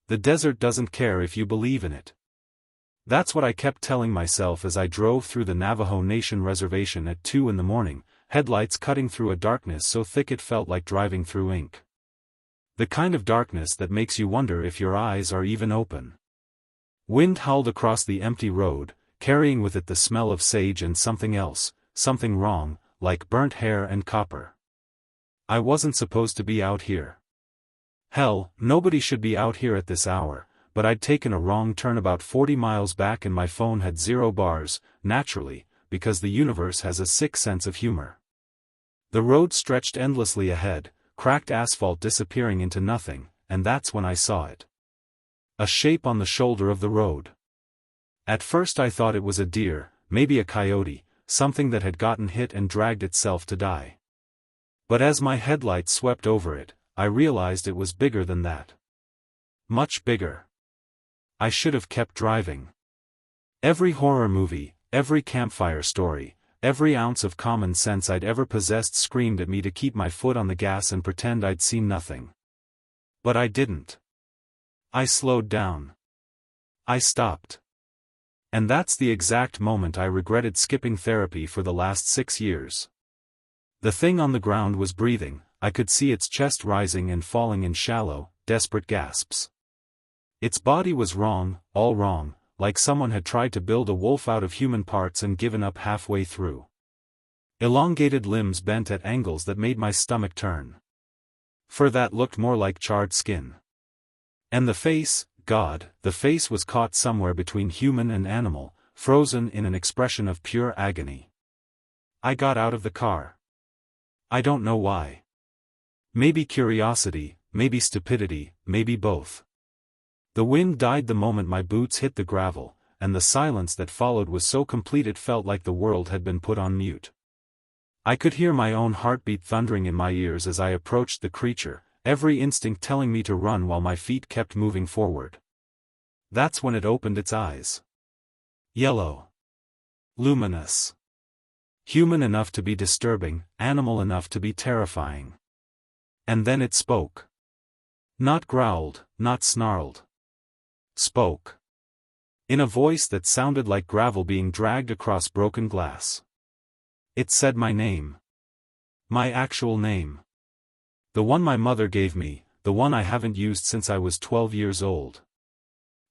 The desert doesn't care if you believe in it. That's what I kept telling myself as I drove through the Navajo Nation reservation at 2 in the morning, headlights cutting through a darkness so thick it felt like driving through ink. The kind of darkness that makes you wonder if your eyes are even open. Wind howled across the empty road, carrying with it the smell of sage and something else, something wrong, like burnt hair and copper. I wasn't supposed to be out here. Hell, nobody should be out here at this hour, but I'd taken a wrong turn about 40 miles back and my phone had 0 bars, naturally, because the universe has a sick sense of humor. The road stretched endlessly ahead, cracked asphalt disappearing into nothing, and that's when I saw it. A shape on the shoulder of the road. At first I thought it was a deer, maybe a coyote, something that had gotten hit and dragged itself to die. But as my headlights swept over it, I realized it was bigger than that. Much bigger. I should have kept driving. Every horror movie, every campfire story, every ounce of common sense I'd ever possessed screamed at me to keep my foot on the gas and pretend I'd seen nothing. But I didn't. I slowed down. I stopped. And that's the exact moment I regretted skipping therapy for the last 6 years. The thing on the ground was breathing, I could see its chest rising and falling in shallow, desperate gasps. Its body was wrong, all wrong, like someone had tried to build a wolf out of human parts and given up halfway through. Elongated limbs bent at angles that made my stomach turn. Fur that looked more like charred skin. And the face, God, the face was caught somewhere between human and animal, frozen in an expression of pure agony. I got out of the car. I don't know why. Maybe curiosity, maybe stupidity, maybe both. The wind died the moment my boots hit the gravel, and the silence that followed was so complete it felt like the world had been put on mute. I could hear my own heartbeat thundering in my ears as I approached the creature, every instinct telling me to run while my feet kept moving forward. That's when it opened its eyes. Yellow. Luminous. Human enough to be disturbing, animal enough to be terrifying. And then it spoke. Not growled, not snarled. Spoke. In a voice that sounded like gravel being dragged across broken glass. It said my name. My actual name. The one my mother gave me, the one I haven't used since I was 12 years old.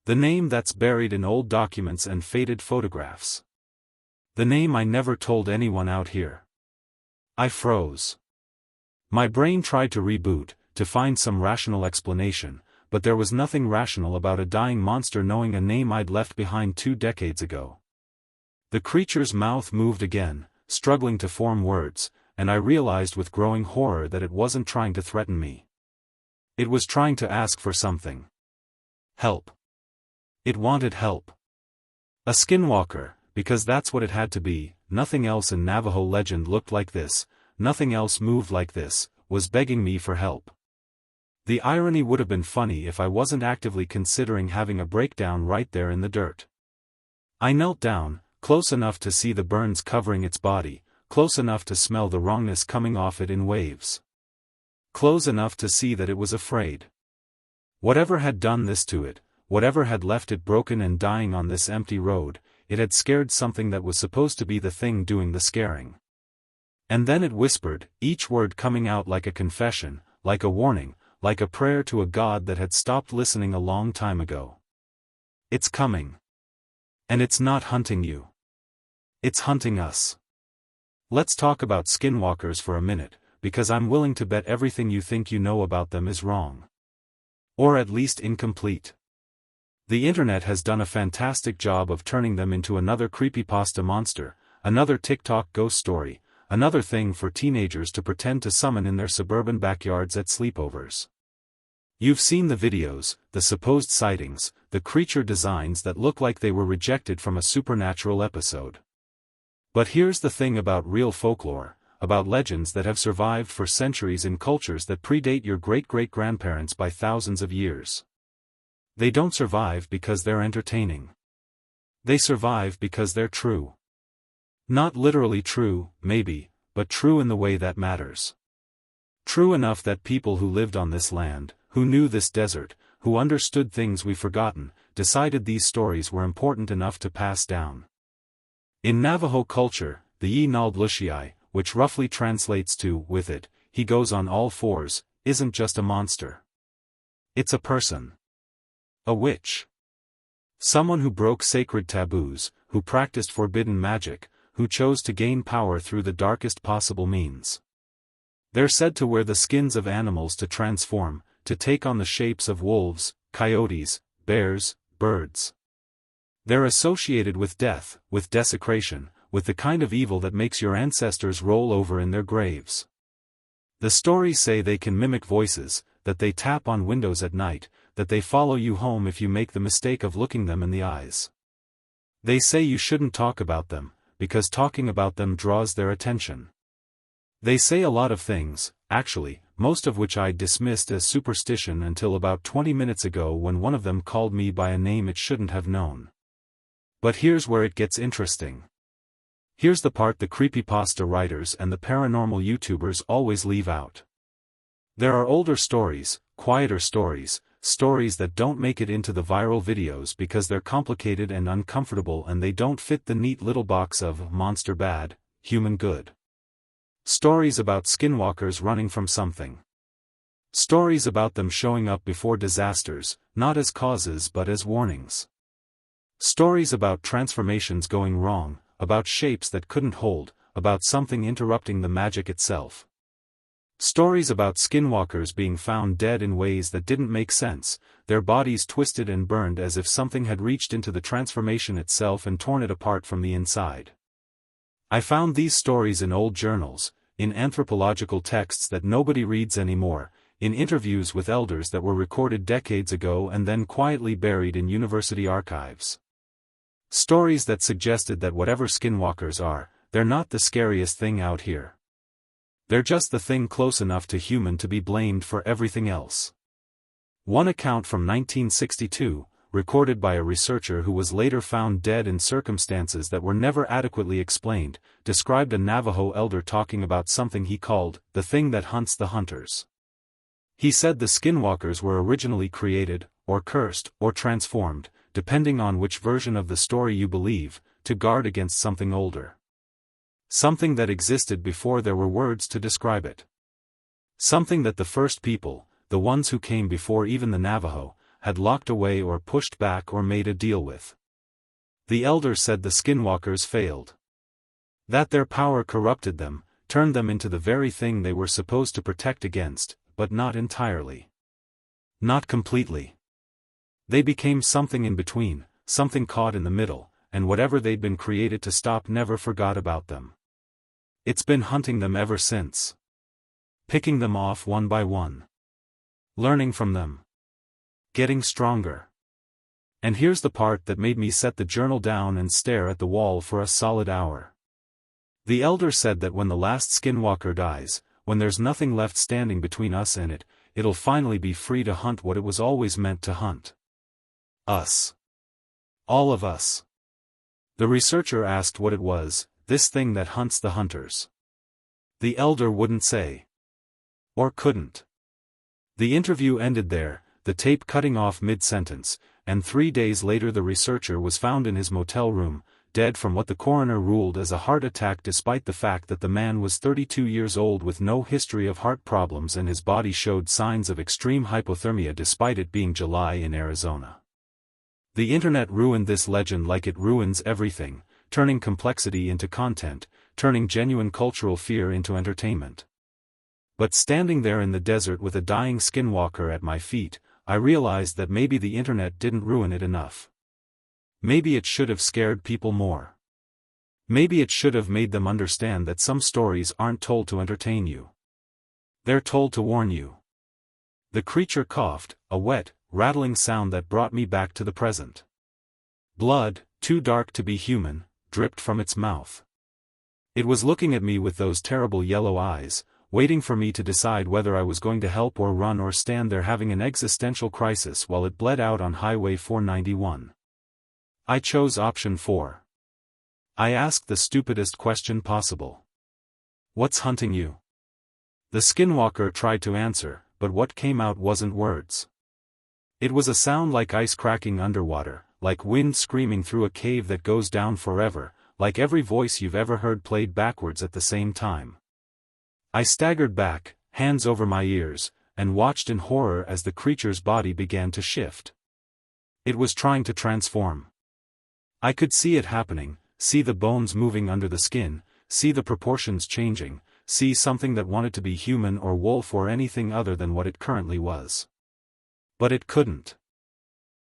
The name that's buried in old documents and faded photographs. The name I never told anyone out here. I froze. My brain tried to reboot, to find some rational explanation, but there was nothing rational about a dying monster knowing a name I'd left behind 2 decades ago. The creature's mouth moved again, struggling to form words, and I realized with growing horror that it wasn't trying to threaten me. It was trying to ask for something. Help. It wanted help. A skinwalker, because that's what it had to be. Nothing else in Navajo legend looked like this, nothing else moved like this, was begging me for help. The irony would have been funny if I wasn't actively considering having a breakdown right there in the dirt. I knelt down, close enough to see the burns covering its body, close enough to smell the wrongness coming off it in waves. Close enough to see that it was afraid. Whatever had done this to it, whatever had left it broken and dying on this empty road, it had scared something that was supposed to be the thing doing the scaring. And then it whispered, each word coming out like a confession, like a warning, like a prayer to a God that had stopped listening a long time ago. It's coming. And it's not hunting you. It's hunting us. Let's talk about skinwalkers for a minute, because I'm willing to bet everything you think you know about them is wrong. Or at least incomplete. The internet has done a fantastic job of turning them into another creepypasta monster, another TikTok ghost story, another thing for teenagers to pretend to summon in their suburban backyards at sleepovers. You've seen the videos, the supposed sightings, the creature designs that look like they were rejected from a supernatural episode. But here's the thing about real folklore, about legends that have survived for centuries in cultures that predate your great-great-grandparents by thousands of years. They don't survive because they're entertaining. They survive because they're true. Not literally true, maybe, but true in the way that matters. True enough that people who lived on this land, who knew this desert, who understood things we've forgotten, decided these stories were important enough to pass down. In Navajo culture, the Yi-Nald-Lushiai, which roughly translates to, with it, he goes on all fours, isn't just a monster. It's a person. A witch. Someone who broke sacred taboos, who practiced forbidden magic, who chose to gain power through the darkest possible means. They're said to wear the skins of animals to transform, to take on the shapes of wolves, coyotes, bears, birds. They're associated with death, with desecration, with the kind of evil that makes your ancestors roll over in their graves. The stories say they can mimic voices, that they tap on windows at night, that they follow you home if you make the mistake of looking them in the eyes. They say you shouldn't talk about them, because talking about them draws their attention. They say a lot of things, actually, most of which I dismissed as superstition until about 20 minutes ago when one of them called me by a name it shouldn't have known. But here's where it gets interesting. Here's the part the creepypasta writers and the paranormal YouTubers always leave out. There are older stories, quieter stories, stories that don't make it into the viral videos because they're complicated and uncomfortable and they don't fit the neat little box of monster bad, human good. Stories about skinwalkers running from something. Stories about them showing up before disasters, not as causes but as warnings. Stories about transformations going wrong, about shapes that couldn't hold, about something interrupting the magic itself. Stories about skinwalkers being found dead in ways that didn't make sense, their bodies twisted and burned as if something had reached into the transformation itself and torn it apart from the inside. I found these stories in old journals, in anthropological texts that nobody reads anymore, in interviews with elders that were recorded decades ago and then quietly buried in university archives. Stories that suggested that whatever skinwalkers are, they're not the scariest thing out here. They're just the thing close enough to human to be blamed for everything else. One account from 1962, recorded by a researcher who was later found dead in circumstances that were never adequately explained, described a Navajo elder talking about something he called, the thing that hunts the hunters. He said the skinwalkers were originally created, or cursed, or transformed, depending on which version of the story you believe, to guard against something older. Something that existed before there were words to describe it. Something that the first people, the ones who came before even the Navajo, had locked away or pushed back or made a deal with. The elder said the skinwalkers failed. That their power corrupted them, turned them into the very thing they were supposed to protect against, but not entirely. Not completely. They became something in between, something caught in the middle, and whatever they'd been created to stop never forgot about them. It's been hunting them ever since. Picking them off one by one. Learning from them. Getting stronger. And here's the part that made me set the journal down and stare at the wall for a solid hour. The elder said that when the last skinwalker dies, when there's nothing left standing between us and it, it'll finally be free to hunt what it was always meant to hunt. Us. All of us. The researcher asked what it was, this thing that hunts the hunters. The elder wouldn't say. Or couldn't. The interview ended there, the tape cutting off mid-sentence, and 3 days later the researcher was found in his motel room, dead from what the coroner ruled as a heart attack despite the fact that the man was 32 years old with no history of heart problems and his body showed signs of extreme hypothermia despite it being July in Arizona. The internet ruined this legend like it ruins everything, turning complexity into content, turning genuine cultural fear into entertainment. But standing there in the desert with a dying skinwalker at my feet, I realized that maybe the internet didn't ruin it enough. Maybe it should have scared people more. Maybe it should have made them understand that some stories aren't told to entertain you. They're told to warn you. The creature coughed, a wet, rattling sound that brought me back to the present. Blood, too dark to be human, dripped from its mouth. It was looking at me with those terrible yellow eyes, waiting for me to decide whether I was going to help or run or stand there having an existential crisis while it bled out on Highway 491. I chose option 4. I asked the stupidest question possible. What's hunting you? The skinwalker tried to answer, but what came out wasn't words. It was a sound like ice cracking underwater, like wind screaming through a cave that goes down forever, like every voice you've ever heard played backwards at the same time. I staggered back, hands over my ears, and watched in horror as the creature's body began to shift. It was trying to transform. I could see it happening, see the bones moving under the skin, see the proportions changing, see something that wanted to be human or wolf or anything other than what it currently was. But it couldn't.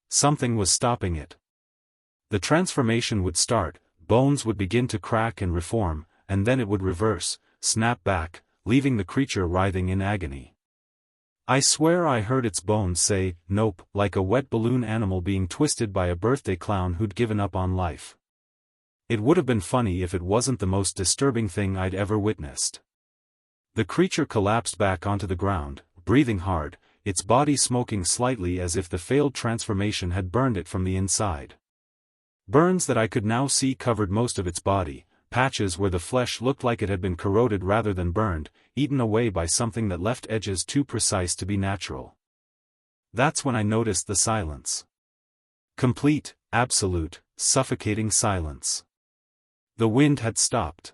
Something was stopping it. The transformation would start, bones would begin to crack and reform, and then it would reverse, snap back, leaving the creature writhing in agony. I swear I heard its bones say, "Nope," like a wet balloon animal being twisted by a birthday clown who'd given up on life. It would have been funny if it wasn't the most disturbing thing I'd ever witnessed. The creature collapsed back onto the ground, breathing hard, its body smoking slightly as if the failed transformation had burned it from the inside. Burns that I could now see covered most of its body, patches where the flesh looked like it had been corroded rather than burned, eaten away by something that left edges too precise to be natural. That's when I noticed the silence. Complete, absolute, suffocating silence. The wind had stopped.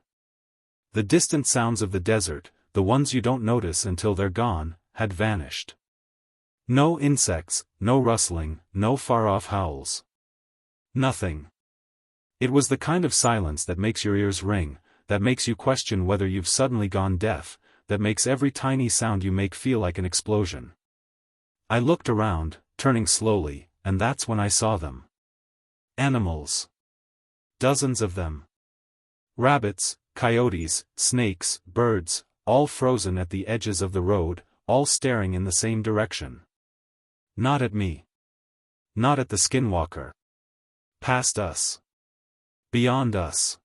The distant sounds of the desert, the ones you don't notice until they're gone, had vanished. No insects, no rustling, no far-off howls. Nothing. It was the kind of silence that makes your ears ring, that makes you question whether you've suddenly gone deaf, that makes every tiny sound you make feel like an explosion. I looked around, turning slowly, and that's when I saw them. Animals. Dozens of them. Rabbits, coyotes, snakes, birds, all frozen at the edges of the road, all staring in the same direction. Not at me. Not at the Skinwalker. Past us. Beyond us.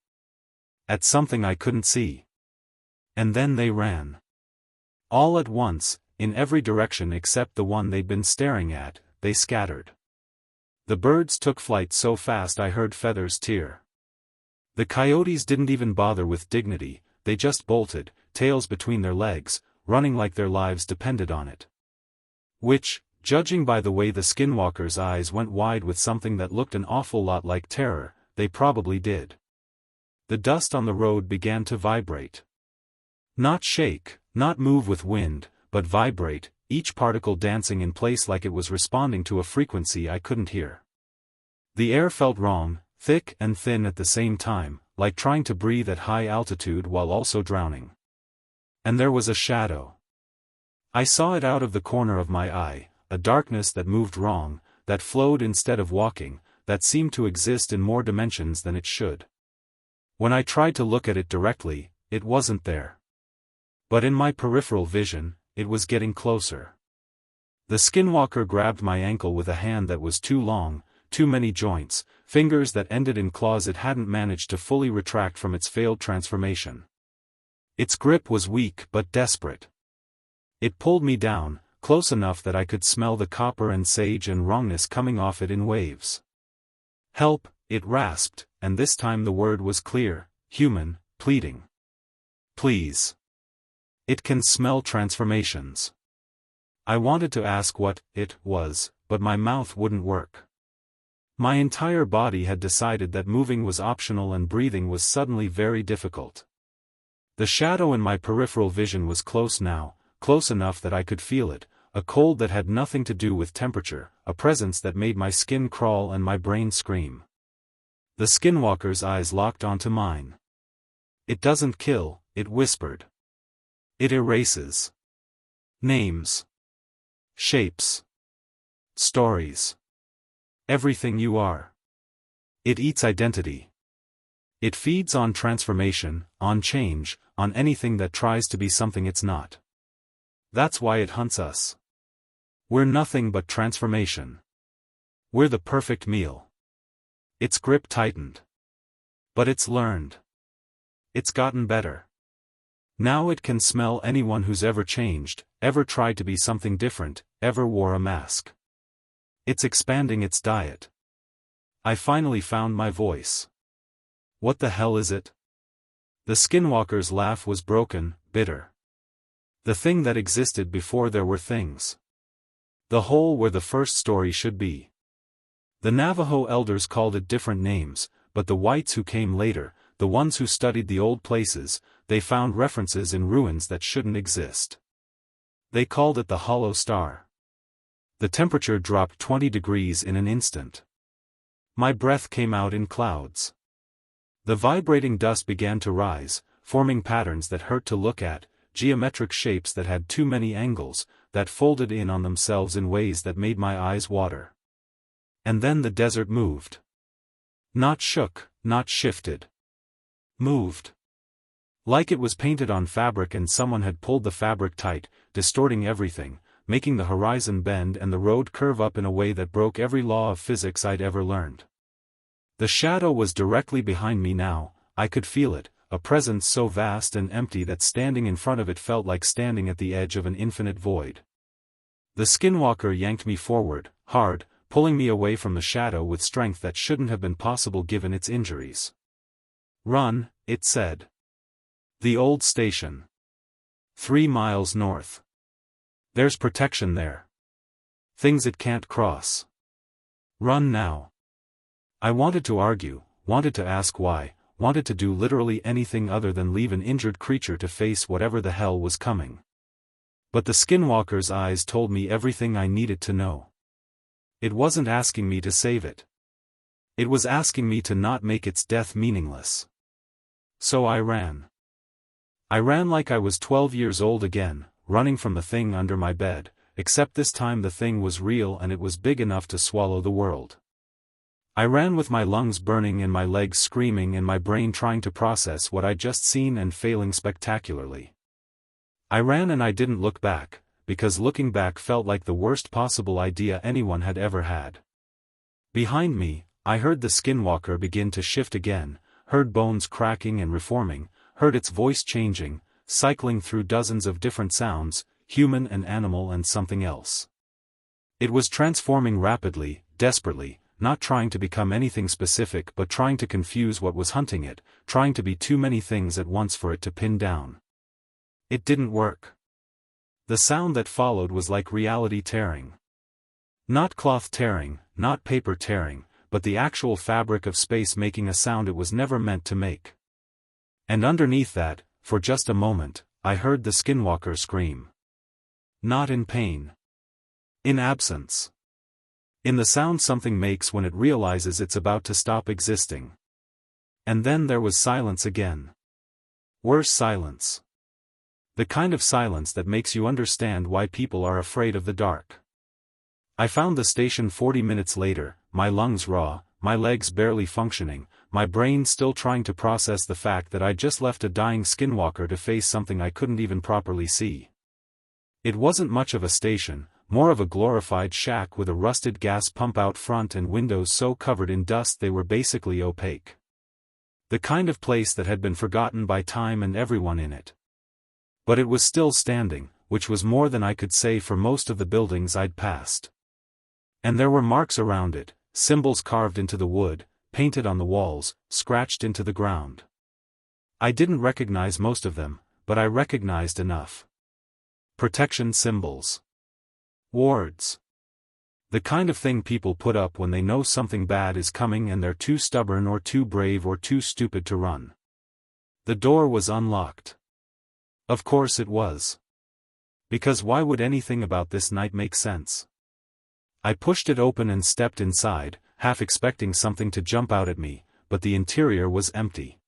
At something I couldn't see. And then they ran. All at once, in every direction except the one they'd been staring at, they scattered. The birds took flight so fast I heard feathers tear. The coyotes didn't even bother with dignity, they just bolted, tails between their legs, running like their lives depended on it. Which, judging by the way the Skinwalker's eyes went wide with something that looked an awful lot like terror, they probably did. The dust on the road began to vibrate. Not shake, not move with wind, but vibrate, each particle dancing in place like it was responding to a frequency I couldn't hear. The air felt wrong, thick and thin at the same time, like trying to breathe at high altitude while also drowning. And there was a shadow. I saw it out of the corner of my eye, a darkness that moved wrong, that flowed instead of walking, that seemed to exist in more dimensions than it should. When I tried to look at it directly, it wasn't there. But in my peripheral vision, it was getting closer. The Skinwalker grabbed my ankle with a hand that was too long, too many joints, fingers that ended in claws it hadn't managed to fully retract from its failed transformation. Its grip was weak but desperate. It pulled me down, close enough that I could smell the copper and sage and wrongness coming off it in waves. "Help," it rasped, and this time the word was clear, human, pleading. "Please." It can smell transformations. I wanted to ask what it was, but my mouth wouldn't work. My entire body had decided that moving was optional and breathing was suddenly very difficult. The shadow in my peripheral vision was close now, close enough that I could feel it, a cold that had nothing to do with temperature, a presence that made my skin crawl and my brain scream. The Skinwalker's eyes locked onto mine. "It doesn't kill," it whispered. "It erases. Names. Shapes. Stories. Everything you are. It eats identity. It feeds on transformation, on change, on anything that tries to be something it's not. That's why it hunts us. We're nothing but transformation. We're the perfect meal." Its grip tightened. But it's learned. It's gotten better. Now it can smell anyone who's ever changed, ever tried to be something different, ever wore a mask. It's expanding its diet. I finally found my voice. "What the hell is it?" The Skinwalker's laugh was broken, bitter. "The thing that existed before there were things. The hole where the first story should be. The Navajo elders called it different names, but the whites who came later, the ones who studied the old places, they found references in ruins that shouldn't exist. They called it the Hollow Star. The temperature dropped 20 degrees in an instant. My breath came out in clouds. The vibrating dust began to rise, forming patterns that hurt to look at, geometric shapes that had too many angles, that folded in on themselves in ways that made my eyes water. And then the desert moved. Not shook, not shifted. Moved. Like it was painted on fabric and someone had pulled the fabric tight, distorting everything, making the horizon bend and the road curve up in a way that broke every law of physics I'd ever learned. The shadow was directly behind me now, I could feel it, a presence so vast and empty that standing in front of it felt like standing at the edge of an infinite void. The skinwalker yanked me forward, hard, pulling me away from the shadow with strength that shouldn't have been possible given its injuries. "Run," it said. "The old station. 3 miles north. There's protection there. Things it can't cross. Run now." I wanted to argue, wanted to ask why, wanted to do literally anything other than leave an injured creature to face whatever the hell was coming. But the skinwalker's eyes told me everything I needed to know. It wasn't asking me to save it. It was asking me to not make its death meaningless. So I ran. I ran like I was 12 years old again, running from the thing under my bed, except this time the thing was real and it was big enough to swallow the world. I ran with my lungs burning and my legs screaming and my brain trying to process what I'd just seen and failing spectacularly. I ran and I didn't look back, because looking back felt like the worst possible idea anyone had ever had. Behind me, I heard the skinwalker begin to shift again, heard bones cracking and reforming, heard its voice changing, cycling through dozens of different sounds, human and animal and something else. It was transforming rapidly, desperately, not trying to become anything specific but trying to confuse what was hunting it, trying to be too many things at once for it to pin down. It didn't work. The sound that followed was like reality tearing. Not cloth tearing, not paper tearing, but the actual fabric of space making a sound it was never meant to make. And underneath that, for just a moment, I heard the skinwalker scream. Not in pain. In absence. In the sound something makes when it realizes it's about to stop existing. And then there was silence again. Worse silence. The kind of silence that makes you understand why people are afraid of the dark. I found the station 40 minutes later, my lungs raw, my legs barely functioning, my brain still trying to process the fact that I'd just left a dying skinwalker to face something I couldn't even properly see. It wasn't much of a station, more of a glorified shack with a rusted gas pump out front and windows so covered in dust they were basically opaque. The kind of place that had been forgotten by time and everyone in it. But it was still standing, which was more than I could say for most of the buildings I'd passed. And there were marks around it, symbols carved into the wood, painted on the walls, scratched into the ground. I didn't recognize most of them, but I recognized enough. Protection symbols. Wards. The kind of thing people put up when they know something bad is coming and they're too stubborn or too brave or too stupid to run. The door was unlocked. Of course it was. Because why would anything about this night make sense? I pushed it open and stepped inside, half expecting something to jump out at me, but the interior was empty.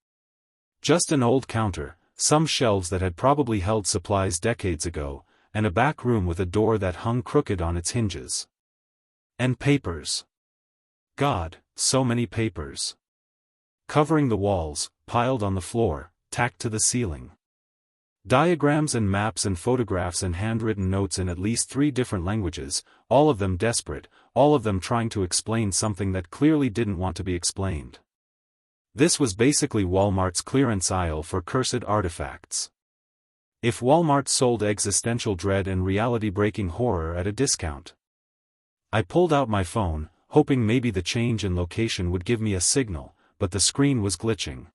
Just an old counter, some shelves that had probably held supplies decades ago, and a back room with a door that hung crooked on its hinges. And papers. God, so many papers. Covering the walls, piled on the floor, tacked to the ceiling. Diagrams and maps and photographs and handwritten notes in at least 3 different languages, all of them desperate, all of them trying to explain something that clearly didn't want to be explained. This was basically Walmart's clearance aisle for cursed artifacts. If Walmart sold existential dread and reality-breaking horror at a discount. I pulled out my phone, hoping maybe the change in location would give me a signal, but the screen was glitching.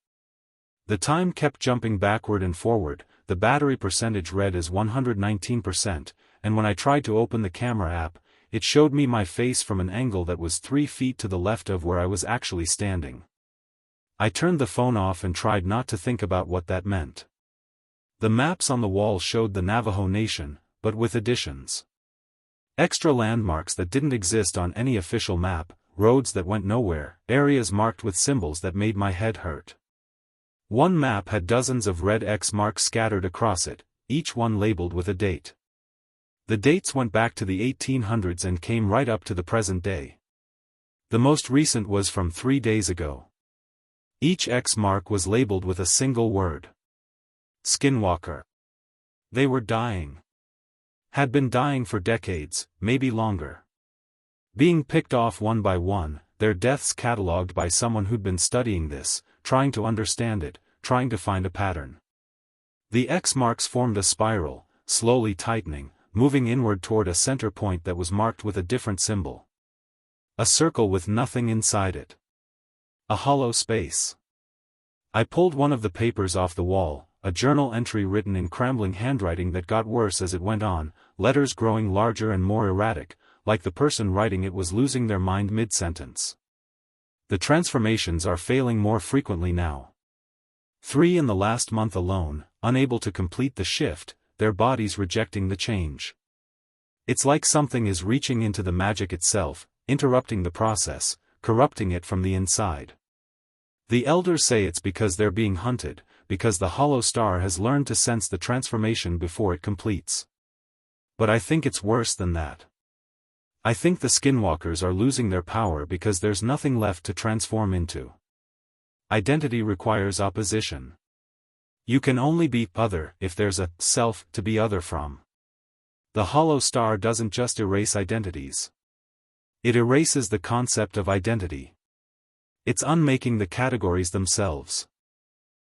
The time kept jumping backward and forward, the battery percentage read as 119%, and when I tried to open the camera app, it showed me my face from an angle that was 3 feet to the left of where I was actually standing. I turned the phone off and tried not to think about what that meant. The maps on the wall showed the Navajo Nation, but with additions. Extra landmarks that didn't exist on any official map, roads that went nowhere, areas marked with symbols that made my head hurt. One map had dozens of red X marks scattered across it, each one labeled with a date. The dates went back to the 1800s and came right up to the present day. The most recent was from 3 days ago. Each X mark was labeled with a single word. Skinwalker. They were dying. Had been dying for decades, maybe longer. Being picked off one by one, their deaths catalogued by someone who'd been studying this, trying to understand it, trying to find a pattern. The X marks formed a spiral, slowly tightening, moving inward toward a center point that was marked with a different symbol. A circle with nothing inside it. A hollow space. I pulled one of the papers off the wall, a journal entry written in crumbling handwriting that got worse as it went on, letters growing larger and more erratic, like the person writing it was losing their mind mid-sentence. The transformations are failing more frequently now. 3 in the last month alone, unable to complete the shift, their bodies rejecting the change. It's like something is reaching into the magic itself, interrupting the process, corrupting it from the inside. The elders say it's because they're being hunted, because the hollow star has learned to sense the transformation before it completes. But I think it's worse than that. I think the skinwalkers are losing their power because there's nothing left to transform into. Identity requires opposition. You can only be other if there's a self to be other from. The hollow star doesn't just erase identities. It erases the concept of identity. It's unmaking the categories themselves.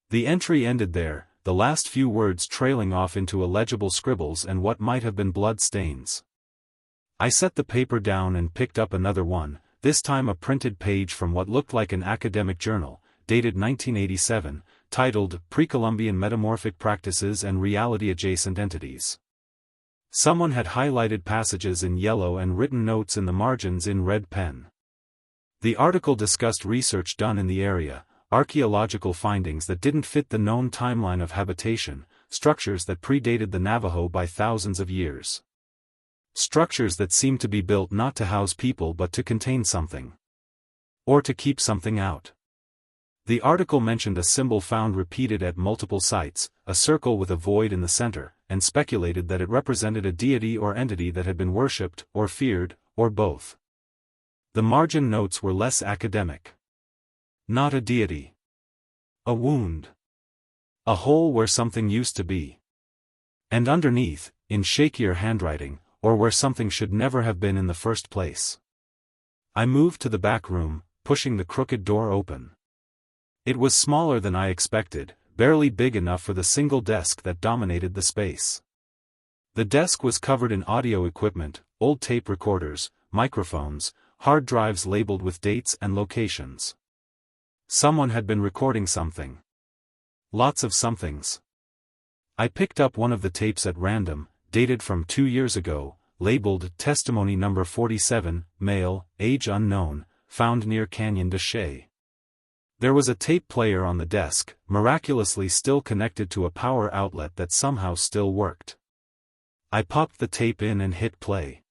The entry ended there, the last few words trailing off into illegible scribbles and what might have been blood stains. I set the paper down and picked up another one, this time a printed page from what looked like an academic journal, dated 1987, titled Pre-Columbian Metamorphic Practices and Reality-Adjacent Entities. Someone had highlighted passages in yellow and written notes in the margins in red pen. The article discussed research done in the area, archaeological findings that didn't fit the known timeline of habitation, structures that predated the Navajo by thousands of years. Structures that seemed to be built not to house people but to contain something. Or to keep something out. The article mentioned a symbol found repeated at multiple sites, a circle with a void in the center, and speculated that it represented a deity or entity that had been worshipped, or feared, or both. The margin notes were less academic. Not a deity. A wound. A hole where something used to be. And underneath, in shakier handwriting, or where something should never have been in the first place. I moved to the back room, pushing the crooked door open. It was smaller than I expected, barely big enough for the single desk that dominated the space. The desk was covered in audio equipment, old tape recorders, microphones, hard drives labeled with dates and locations. Someone had been recording something. Lots of somethings. I picked up one of the tapes at random, dated from 2 years ago, labeled Testimony Number 47, Male, Age Unknown, found near Canyon de Chelly. There was a tape player on the desk, miraculously still connected to a power outlet that somehow still worked. I popped the tape in and hit play.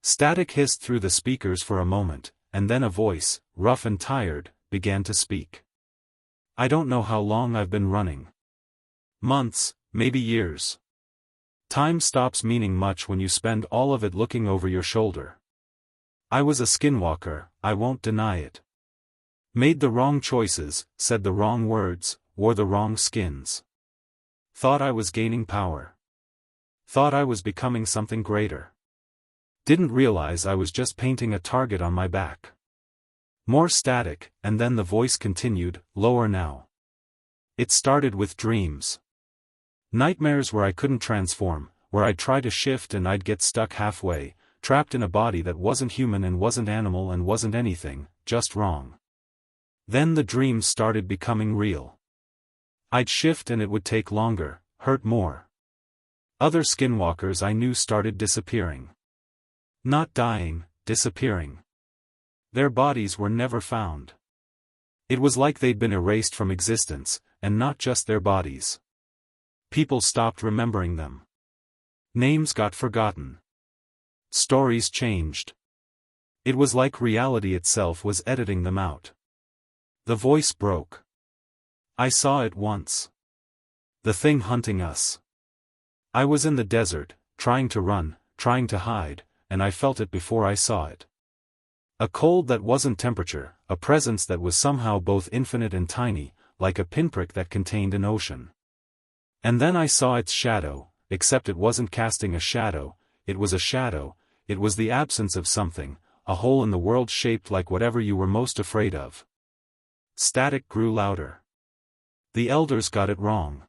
Static hissed through the speakers for a moment, and then a voice, rough and tired, began to speak. I don't know how long I've been running. Months, maybe years. Time stops meaning much when you spend all of it looking over your shoulder. I was a skinwalker, I won't deny it. Made the wrong choices, said the wrong words, wore the wrong skins. Thought I was gaining power. Thought I was becoming something greater. Didn't realize I was just painting a target on my back. More static, and then the voice continued, lower now. It started with dreams. Nightmares where I couldn't transform, where I'd try to shift and I'd get stuck halfway, trapped in a body that wasn't human and wasn't animal and wasn't anything, just wrong. Then the dreams started becoming real. I'd shift and it would take longer, hurt more. Other skinwalkers I knew started disappearing. Not dying, disappearing. Their bodies were never found. It was like they'd been erased from existence, and not just their bodies. People stopped remembering them. Names got forgotten. Stories changed. It was like reality itself was editing them out. The voice broke. I saw it once. The thing hunting us. I was in the desert, trying to run, trying to hide, and I felt it before I saw it. A cold that wasn't temperature, a presence that was somehow both infinite and tiny, like a pinprick that contained an ocean. And then I saw its shadow, except it wasn't casting a shadow, it was a shadow, it was the absence of something, a hole in the world shaped like whatever you were most afraid of. Static grew louder. The elders got it wrong.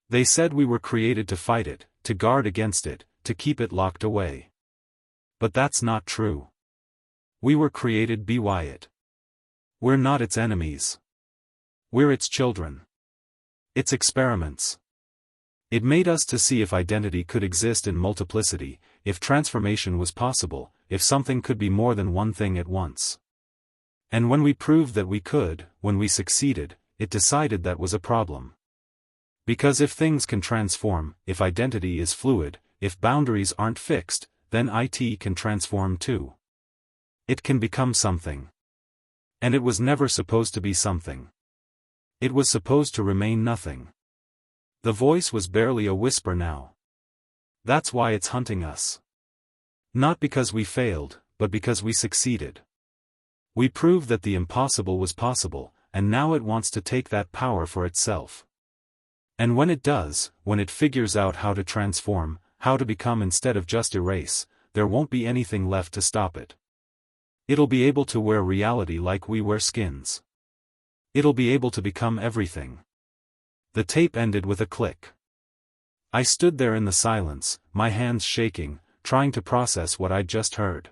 They said we were created to fight it, to guard against it, to keep it locked away. But that's not true. We were created by it. We're not its enemies. We're its children. Its experiments. It made us to see if identity could exist in multiplicity, if transformation was possible, if something could be more than one thing at once. And when we proved that we could, when we succeeded, it decided that was a problem. Because if things can transform, if identity is fluid, if boundaries aren't fixed, then it can transform too. It can become something. And it was never supposed to be something. It was supposed to remain nothing. The voice was barely a whisper now. That's why it's hunting us. Not because we failed, but because we succeeded. We proved that the impossible was possible, and now it wants to take that power for itself. And when it does, when it figures out how to transform, how to become instead of just erase, there won't be anything left to stop it. It'll be able to wear reality like we wear skins. It'll be able to become everything. The tape ended with a click. I stood there in the silence, my hands shaking, trying to process what I'd just heard.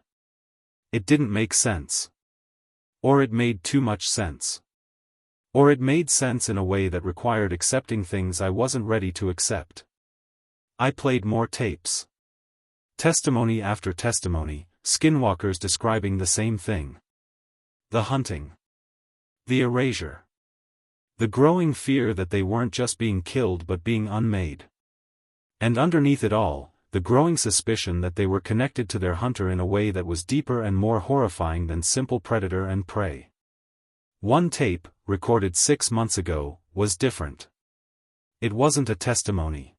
It didn't make sense. Or it made too much sense. Or it made sense in a way that required accepting things I wasn't ready to accept. I played more tapes. Testimony after testimony, skinwalkers describing the same thing. The hunting. The erasure. The growing fear that they weren't just being killed but being unmade. And underneath it all, the growing suspicion that they were connected to their hunter in a way that was deeper and more horrifying than simple predator and prey. One tape, recorded 6 months ago, was different. It wasn't a testimony.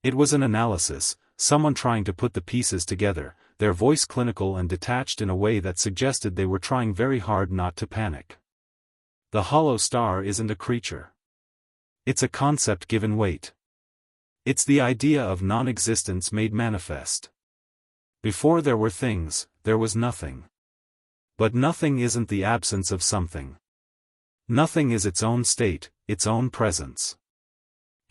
It was an analysis, someone trying to put the pieces together, their voice clinical and detached in a way that suggested they were trying very hard not to panic. The hollow star isn't a creature. It's a concept given weight. It's the idea of non-existence made manifest. Before there were things, there was nothing. But nothing isn't the absence of something. Nothing is its own state, its own presence.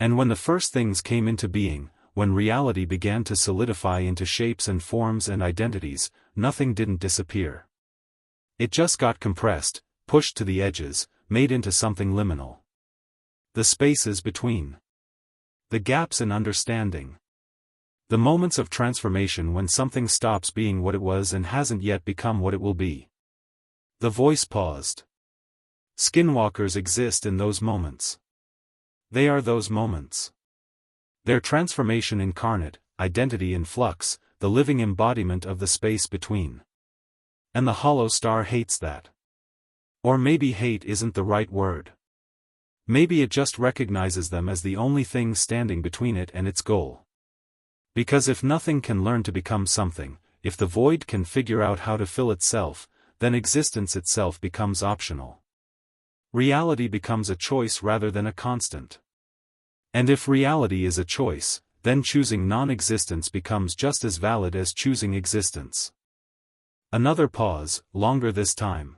And when the first things came into being, when reality began to solidify into shapes and forms and identities, nothing didn't disappear. It just got compressed, pushed to the edges, made into something liminal. The spaces between. The gaps in understanding. The moments of transformation when something stops being what it was and hasn't yet become what it will be. The voice paused. Skinwalkers exist in those moments. They are those moments. Their transformation incarnate, identity in flux, the living embodiment of the space between. And the hollow star hates that. Or maybe hate isn't the right word. Maybe it just recognizes them as the only thing standing between it and its goal. Because if nothing can learn to become something, if the void can figure out how to fill itself, then existence itself becomes optional. Reality becomes a choice rather than a constant. And if reality is a choice, then choosing non-existence becomes just as valid as choosing existence. Another pause, longer this time.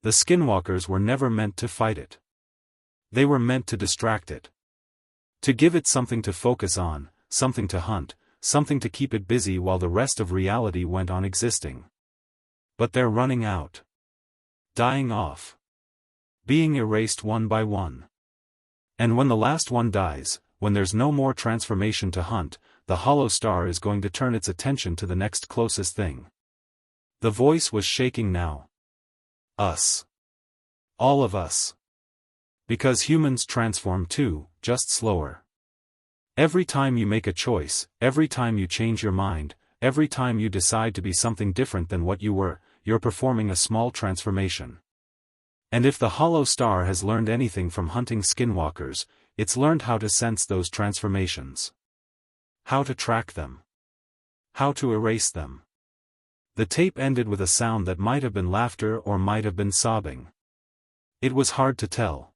The skinwalkers were never meant to fight it. They were meant to distract it. To give it something to focus on, something to hunt, something to keep it busy while the rest of reality went on existing. But they're running out. Dying off. Being erased one by one. And when the last one dies, when there's no more transformation to hunt, the hollow star is going to turn its attention to the next closest thing. The voice was shaking now. Us. All of us. Because humans transform too, just slower. Every time you make a choice, every time you change your mind, every time you decide to be something different than what you were, you're performing a small transformation. And if the hollow star has learned anything from hunting skinwalkers, it's learned how to sense those transformations. How to track them. How to erase them. The tape ended with a sound that might have been laughter or might have been sobbing. It was hard to tell.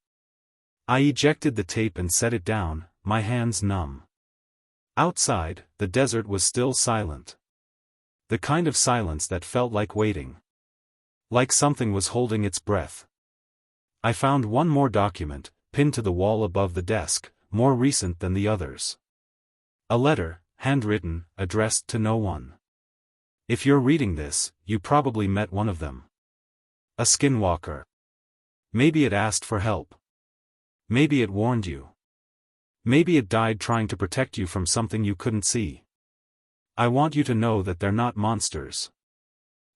I ejected the tape and set it down, my hands numb. Outside, the desert was still silent. The kind of silence that felt like waiting. Like something was holding its breath. I found one more document, pinned to the wall above the desk, more recent than the others. A letter, handwritten, addressed to no one. If you're reading this, you probably met one of them. A skinwalker. Maybe it asked for help. Maybe it warned you. Maybe it died trying to protect you from something you couldn't see. I want you to know that they're not monsters.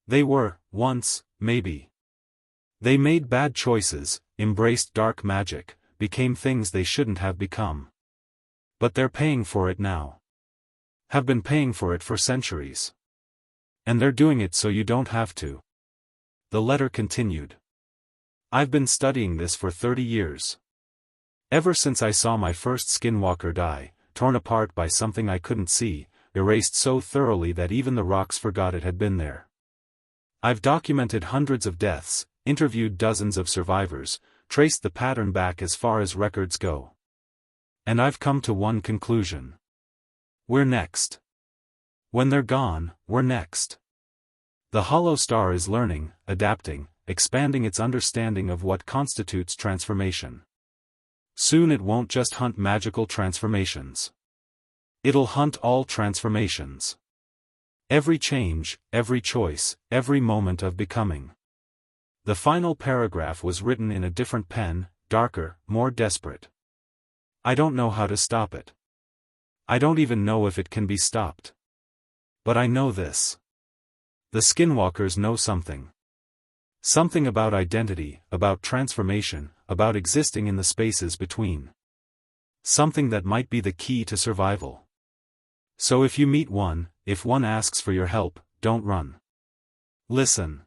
They were, once, maybe. They made bad choices, embraced dark magic, became things they shouldn't have become. But they're paying for it now. Have been paying for it for centuries. And they're doing it so you don't have to. The letter continued. I've been studying this for 30 years. Ever since I saw my first skinwalker die, torn apart by something I couldn't see, erased so thoroughly that even the rocks forgot it had been there. I've documented hundreds of deaths, interviewed dozens of survivors, traced the pattern back as far as records go. And I've come to one conclusion. We're next. When they're gone, we're next. The hollow star is learning, adapting, expanding its understanding of what constitutes transformation. Soon it won't just hunt magical transformations. It'll hunt all transformations. Every change, every choice, every moment of becoming. The final paragraph was written in a different pen, darker, more desperate. I don't know how to stop it. I don't even know if it can be stopped. But I know this. The skinwalkers know something. Something about identity, about transformation, about existing in the spaces between. Something that might be the key to survival. So if you meet one, if one asks for your help, don't run. Listen.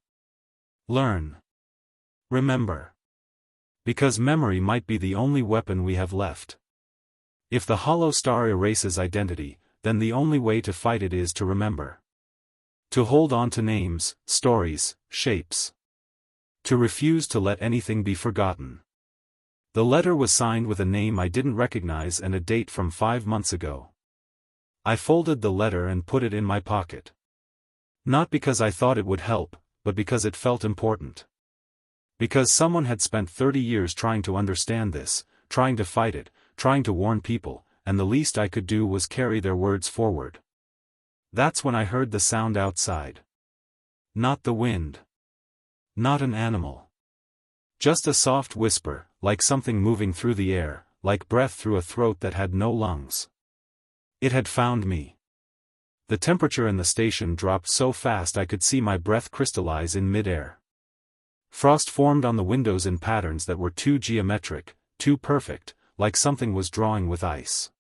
Learn. Remember. Because memory might be the only weapon we have left. If the hollow star erases identity, then the only way to fight it is to remember. To hold on to names, stories, shapes. To refuse to let anything be forgotten. The letter was signed with a name I didn't recognize and a date from 5 months ago. I folded the letter and put it in my pocket. Not because I thought it would help, but because it felt important. Because someone had spent 30 years trying to understand this, trying to fight it, trying to warn people, and the least I could do was carry their words forward. That's when I heard the sound outside. Not the wind. Not an animal. Just a soft whisper, like something moving through the air, like breath through a throat that had no lungs. It had found me. The temperature in the station dropped so fast I could see my breath crystallize in midair. Frost formed on the windows in patterns that were too geometric, too perfect, like something was drawing with ice.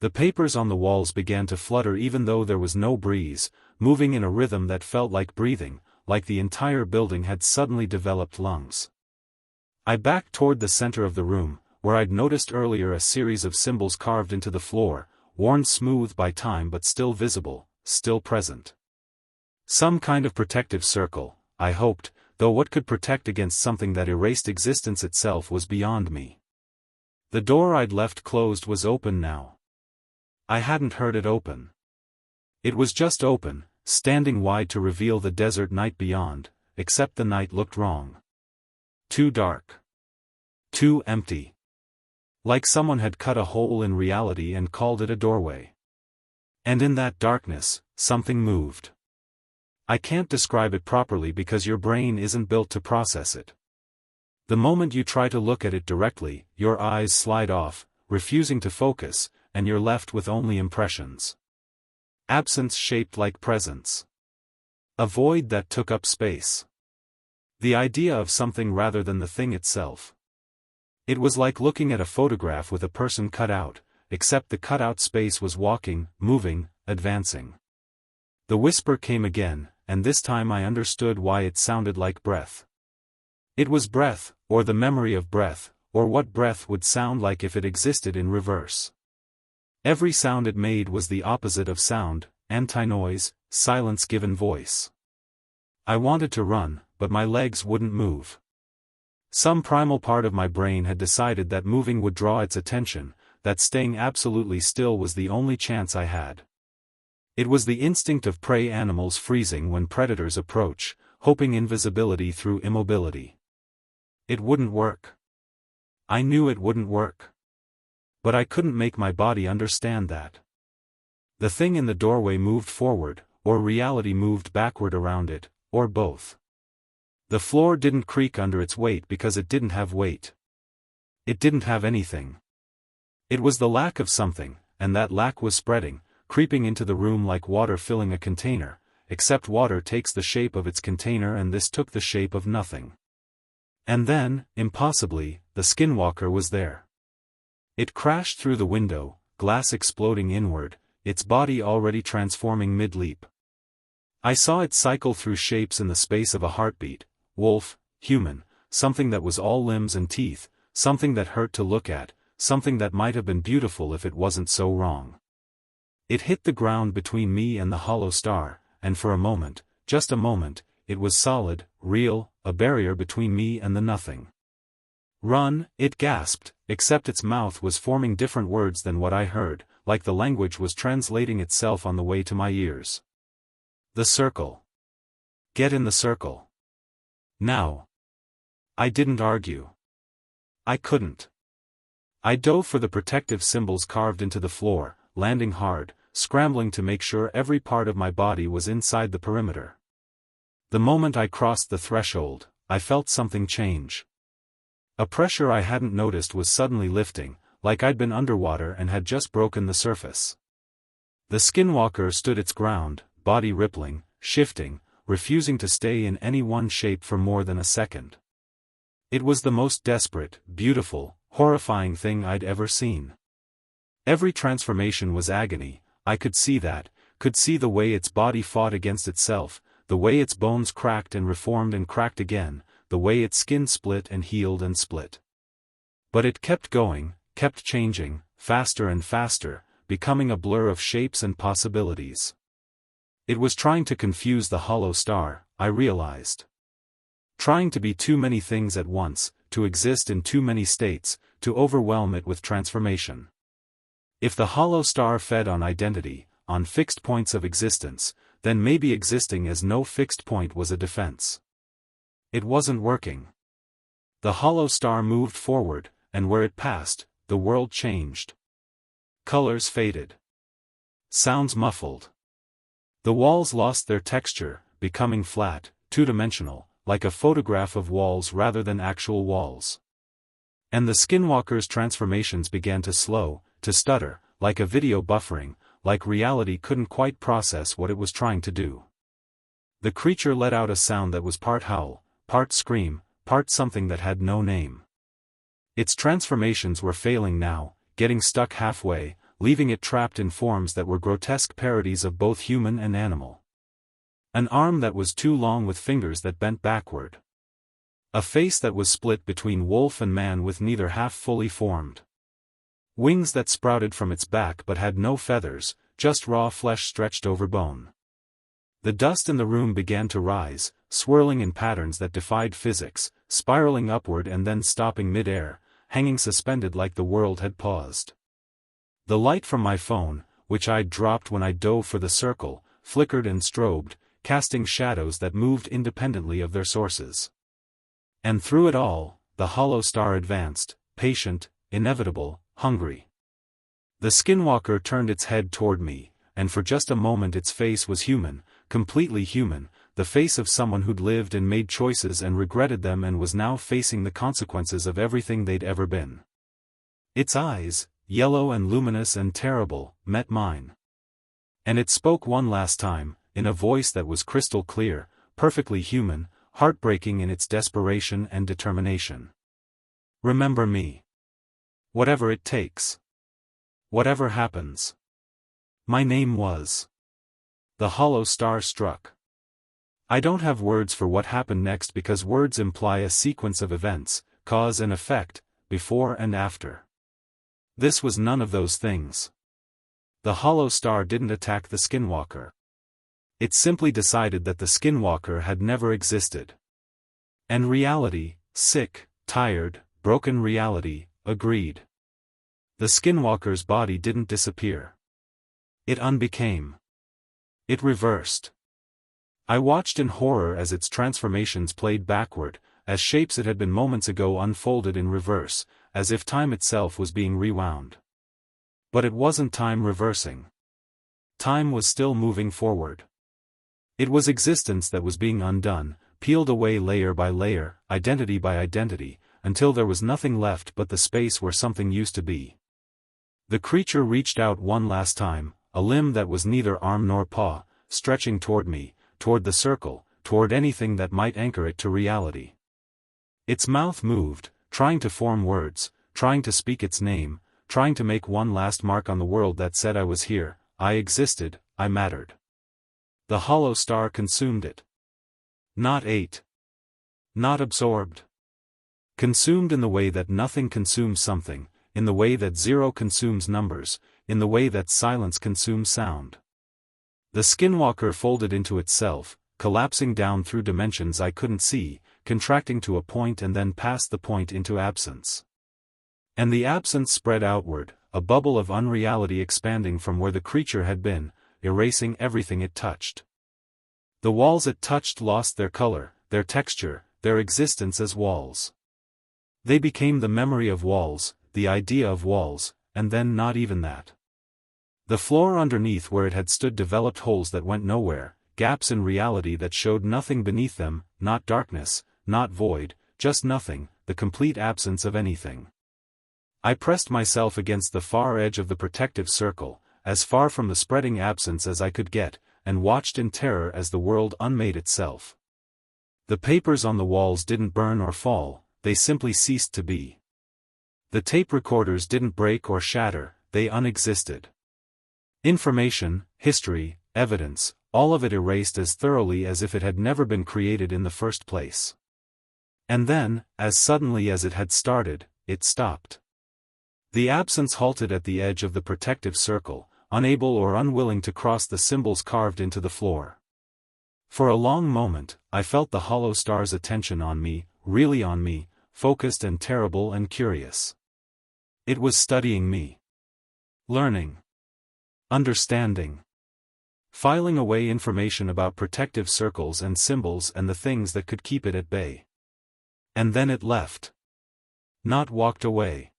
The papers on the walls began to flutter even though there was no breeze, moving in a rhythm that felt like breathing, like the entire building had suddenly developed lungs. I backed toward the center of the room, where I'd noticed earlier a series of symbols carved into the floor, worn smooth by time but still visible, still present. Some kind of protective circle, I hoped, though what could protect against something that erased existence itself was beyond me. The door I'd left closed was open now. I hadn't heard it open. It was just open, standing wide to reveal the desert night beyond, except the night looked wrong. Too dark. Too empty. Like someone had cut a hole in reality and called it a doorway. And in that darkness, something moved. I can't describe it properly because your brain isn't built to process it. The moment you try to look at it directly, your eyes slide off, refusing to focus, and you're left with only impressions. Absence shaped like presence. A void that took up space. The idea of something rather than the thing itself. It was like looking at a photograph with a person cut out, except the cut-out space was walking, moving, advancing. The whisper came again, and this time I understood why it sounded like breath. It was breath, or the memory of breath, or what breath would sound like if it existed in reverse. Every sound it made was the opposite of sound, anti-noise, silence given voice. I wanted to run, but my legs wouldn't move. Some primal part of my brain had decided that moving would draw its attention, that staying absolutely still was the only chance I had. It was the instinct of prey animals freezing when predators approach, hoping invisibility through immobility. It wouldn't work. I knew it wouldn't work. But I couldn't make my body understand that. The thing in the doorway moved forward, or reality moved backward around it, or both. The floor didn't creak under its weight because it didn't have weight. It didn't have anything. It was the lack of something, and that lack was spreading, creeping into the room like water filling a container, except water takes the shape of its container and this took the shape of nothing. And then, impossibly, the Skinwalker was there. It crashed through the window, glass exploding inward, its body already transforming mid-leap. I saw it cycle through shapes in the space of a heartbeat, wolf, human, something that was all limbs and teeth, something that hurt to look at, something that might have been beautiful if it wasn't so wrong. It hit the ground between me and the hollow star, and for a moment, just a moment, it was solid, real, a barrier between me and the nothing. Run, it gasped, except its mouth was forming different words than what I heard, like the language was translating itself on the way to my ears. The circle. Get in the circle. Now. I didn't argue. I couldn't. I dove for the protective symbols carved into the floor, landing hard, scrambling to make sure every part of my body was inside the perimeter. The moment I crossed the threshold, I felt something change. A pressure I hadn't noticed was suddenly lifting, like I'd been underwater and had just broken the surface. The Skinwalker stood its ground, body rippling, shifting, refusing to stay in any one shape for more than a second. It was the most desperate, beautiful, horrifying thing I'd ever seen. Every transformation was agony, I could see that, could see the way its body fought against itself, the way its bones cracked and reformed and cracked again, the way its skin split and healed and split. But it kept going, kept changing, faster and faster, becoming a blur of shapes and possibilities. It was trying to confuse the hollow star, I realized. Trying to be too many things at once, to exist in too many states, to overwhelm it with transformation. If the hollow star fed on identity, on fixed points of existence, then maybe existing as no fixed point was a defense. It wasn't working. The hollow star moved forward, and where it passed, the world changed. Colors faded. Sounds muffled. The walls lost their texture, becoming flat, two-dimensional, like a photograph of walls rather than actual walls. And the Skinwalker's transformations began to slow, to stutter, like a video buffering, like reality couldn't quite process what it was trying to do. The creature let out a sound that was part howl, part scream, part something that had no name. Its transformations were failing now, getting stuck halfway, leaving it trapped in forms that were grotesque parodies of both human and animal. An arm that was too long with fingers that bent backward. A face that was split between wolf and man with neither half fully formed. Wings that sprouted from its back but had no feathers, just raw flesh stretched over bone. The dust in the room began to rise, swirling in patterns that defied physics, spiraling upward and then stopping mid-air, hanging suspended like the world had paused. The light from my phone, which I'd dropped when I dove for the circle, flickered and strobed, casting shadows that moved independently of their sources. And through it all, the hollow star advanced, patient, inevitable, hungry. The Skinwalker turned its head toward me, and for just a moment its face was human, completely human, the face of someone who'd lived and made choices and regretted them and was now facing the consequences of everything they'd ever been. Its eyes, yellow and luminous and terrible, met mine. And it spoke one last time, in a voice that was crystal clear, perfectly human, heartbreaking in its desperation and determination. Remember me. Whatever it takes. Whatever happens. My name was. The hollow star struck. I don't have words for what happened next because words imply a sequence of events, cause and effect, before and after. This was none of those things. The hollow star didn't attack the Skinwalker. It simply decided that the Skinwalker had never existed. And reality, sick, tired, broken reality, agreed. The Skinwalker's body didn't disappear. It unbecame. It reversed. I watched in horror as its transformations played backward, as shapes it had been moments ago unfolded in reverse, as if time itself was being rewound. But it wasn't time reversing. Time was still moving forward. It was existence that was being undone, peeled away layer by layer, identity by identity, until there was nothing left but the space where something used to be. The creature reached out one last time, a limb that was neither arm nor paw, stretching toward me, toward the circle, toward anything that might anchor it to reality. Its mouth moved, trying to form words, trying to speak its name, trying to make one last mark on the world that said I was here, I existed, I mattered. The hollow star consumed it. Not ate. Not absorbed. Consumed in the way that nothing consumes something, in the way that zero consumes numbers, in the way that silence consumes sound. The Skinwalker folded into itself, collapsing down through dimensions I couldn't see, contracting to a point and then past the point into absence. And the absence spread outward, a bubble of unreality expanding from where the creature had been, erasing everything it touched. The walls it touched lost their color, their texture, their existence as walls. They became the memory of walls, the idea of walls, and then not even that. The floor underneath where it had stood developed holes that went nowhere, gaps in reality that showed nothing beneath them, not darkness, not void, just nothing, the complete absence of anything. I pressed myself against the far edge of the protective circle, as far from the spreading absence as I could get, and watched in terror as the world unmade itself. The papers on the walls didn't burn or fall, they simply ceased to be. The tape recorders didn't break or shatter, they unexisted. Information, history, evidence, all of it erased as thoroughly as if it had never been created in the first place. And then, as suddenly as it had started, it stopped. The absence halted at the edge of the protective circle, unable or unwilling to cross the symbols carved into the floor. For a long moment, I felt the hollow star's attention on me, really on me, focused and terrible and curious. It was studying me. Learning. Understanding. Filing away information about protective circles and symbols and the things that could keep it at bay. And then it left. Not walked away.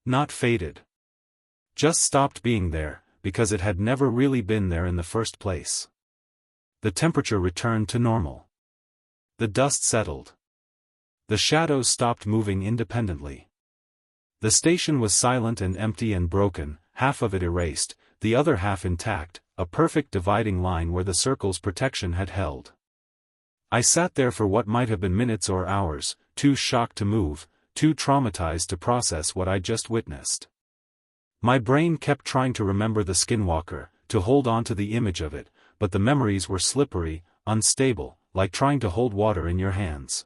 Not faded. Just stopped being there, because it had never really been there in the first place. The temperature returned to normal. The dust settled. The shadows stopped moving independently. The station was silent and empty and broken, half of it erased, the other half intact, a perfect dividing line where the circle's protection had held. I sat there for what might have been minutes or hours, too shocked to move, too traumatized to process what I just witnessed. My brain kept trying to remember the Skinwalker, to hold on to the image of it, but the memories were slippery, unstable, like trying to hold water in your hands.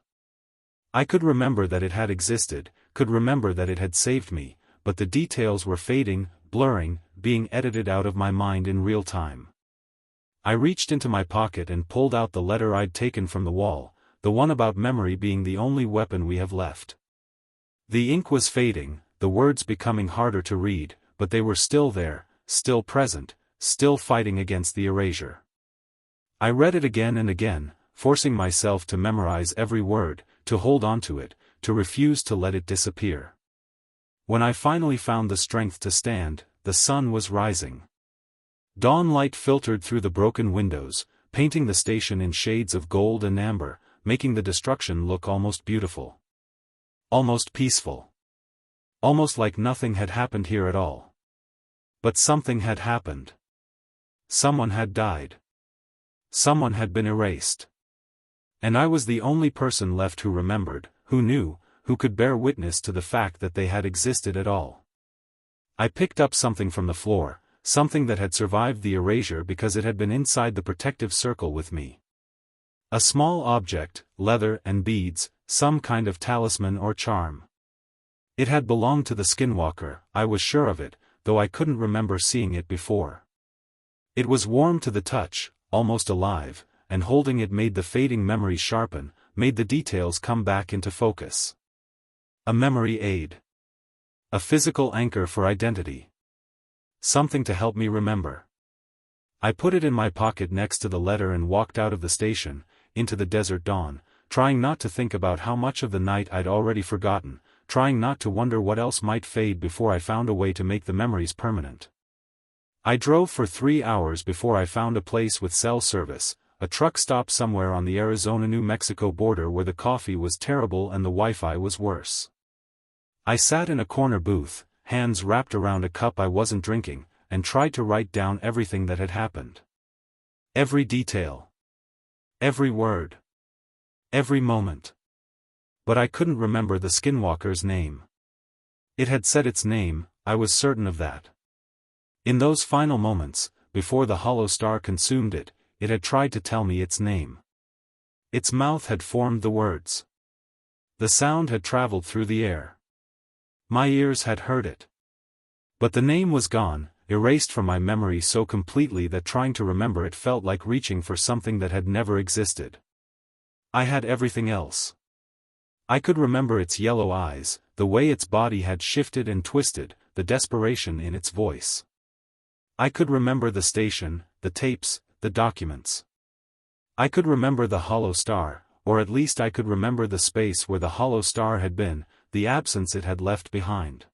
I could remember that it had existed, could remember that it had saved me, but the details were fading, blurring, being edited out of my mind in real time. I reached into my pocket and pulled out the letter I'd taken from the wall, the one about memory being the only weapon we have left. The ink was fading, the words becoming harder to read, but they were still there, still present, still fighting against the erasure. I read it again and again, forcing myself to memorize every word, to hold on to it, to refuse to let it disappear. When I finally found the strength to stand, the sun was rising. Dawn light filtered through the broken windows, painting the station in shades of gold and amber, making the destruction look almost beautiful. Almost peaceful. almost like nothing had happened here at all. But something had happened. Someone had died. Someone had been erased. And I was the only person left who remembered, who knew, who could bear witness to the fact that they had existed at all. I picked up something from the floor, something that had survived the erasure because it had been inside the protective circle with me. A small object, leather and beads, some kind of talisman or charm. It had belonged to the Skinwalker, I was sure of it, though I couldn't remember seeing it before. It was warm to the touch, almost alive, and holding it made the fading memory sharpen, made the details come back into focus. A memory aid. A physical anchor for identity. Something to help me remember. I put it in my pocket next to the letter and walked out of the station, into the desert dawn, trying not to think about how much of the night I'd already forgotten, trying not to wonder what else might fade before I found a way to make the memories permanent. I drove for 3 hours before I found a place with cell service, a truck stop somewhere on the Arizona-New Mexico border where the coffee was terrible and the Wi-Fi was worse. I sat in a corner booth, hands wrapped around a cup I wasn't drinking, and tried to write down everything that had happened. Every detail. Every word. Every moment. But I couldn't remember the Skinwalker's name. It had said its name, I was certain of that. In those final moments, before the hollow star consumed it, it had tried to tell me its name. Its mouth had formed the words. The sound had traveled through the air. My ears had heard it. But the name was gone, erased from my memory so completely that trying to remember it felt like reaching for something that had never existed. I had everything else. I could remember its yellow eyes, the way its body had shifted and twisted, the desperation in its voice. I could remember the station, the tapes, the documents. I could remember the hollow star, or at least I could remember the space where the hollow star had been, the absence it had left behind.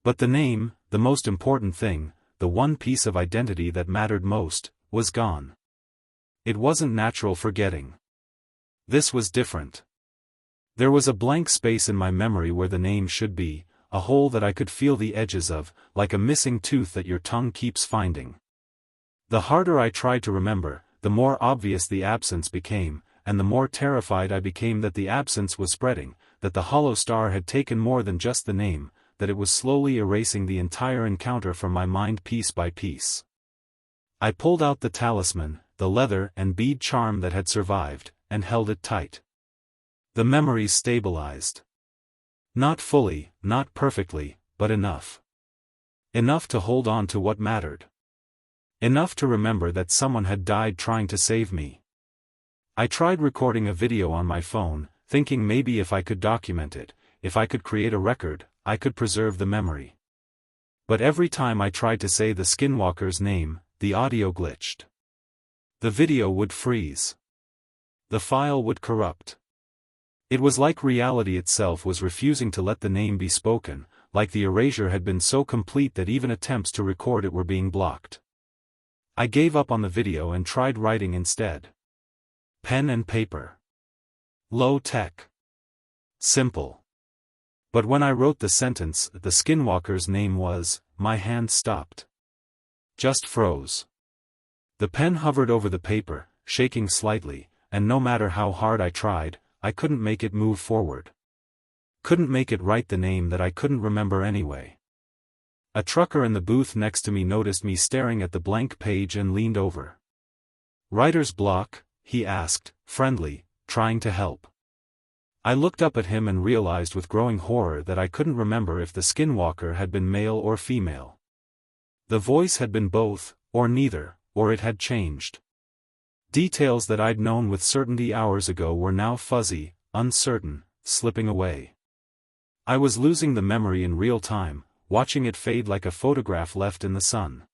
But the name, the most important thing, the one piece of identity that mattered most, was gone. It wasn't natural forgetting. This was different. There was a blank space in my memory where the name should be, a hole that I could feel the edges of, like a missing tooth that your tongue keeps finding. The harder I tried to remember, the more obvious the absence became, and the more terrified I became that the absence was spreading, that the hollow star had taken more than just the name, that it was slowly erasing the entire encounter from my mind piece by piece. I pulled out the talisman, the leather and bead charm that had survived, and held it tight. The memories stabilized. Not fully, not perfectly, but enough. Enough to hold on to what mattered. Enough to remember that someone had died trying to save me. I tried recording a video on my phone, thinking maybe if I could document it, if I could create a record, I could preserve the memory. But every time I tried to say the Skinwalker's name, the audio glitched. The video would freeze. The file would corrupt. It was like reality itself was refusing to let the name be spoken, like the erasure had been so complete that even attempts to record it were being blocked. I gave up on the video and tried writing instead. Pen and paper. Low tech. Simple. But when I wrote the sentence that the Skinwalker's name was, my hand stopped. Just froze. The pen hovered over the paper, shaking slightly, and no matter how hard I tried, I couldn't make it move forward. Couldn't make it write the name that I couldn't remember anyway. A trucker in the booth next to me noticed me staring at the blank page and leaned over. "Writer's block?" he asked, friendly, trying to help. I looked up at him and realized with growing horror that I couldn't remember if the Skinwalker had been male or female. The voice had been both, or neither, or it had changed. Details that I'd known with certainty hours ago were now fuzzy, uncertain, slipping away. I was losing the memory in real time, watching it fade like a photograph left in the sun.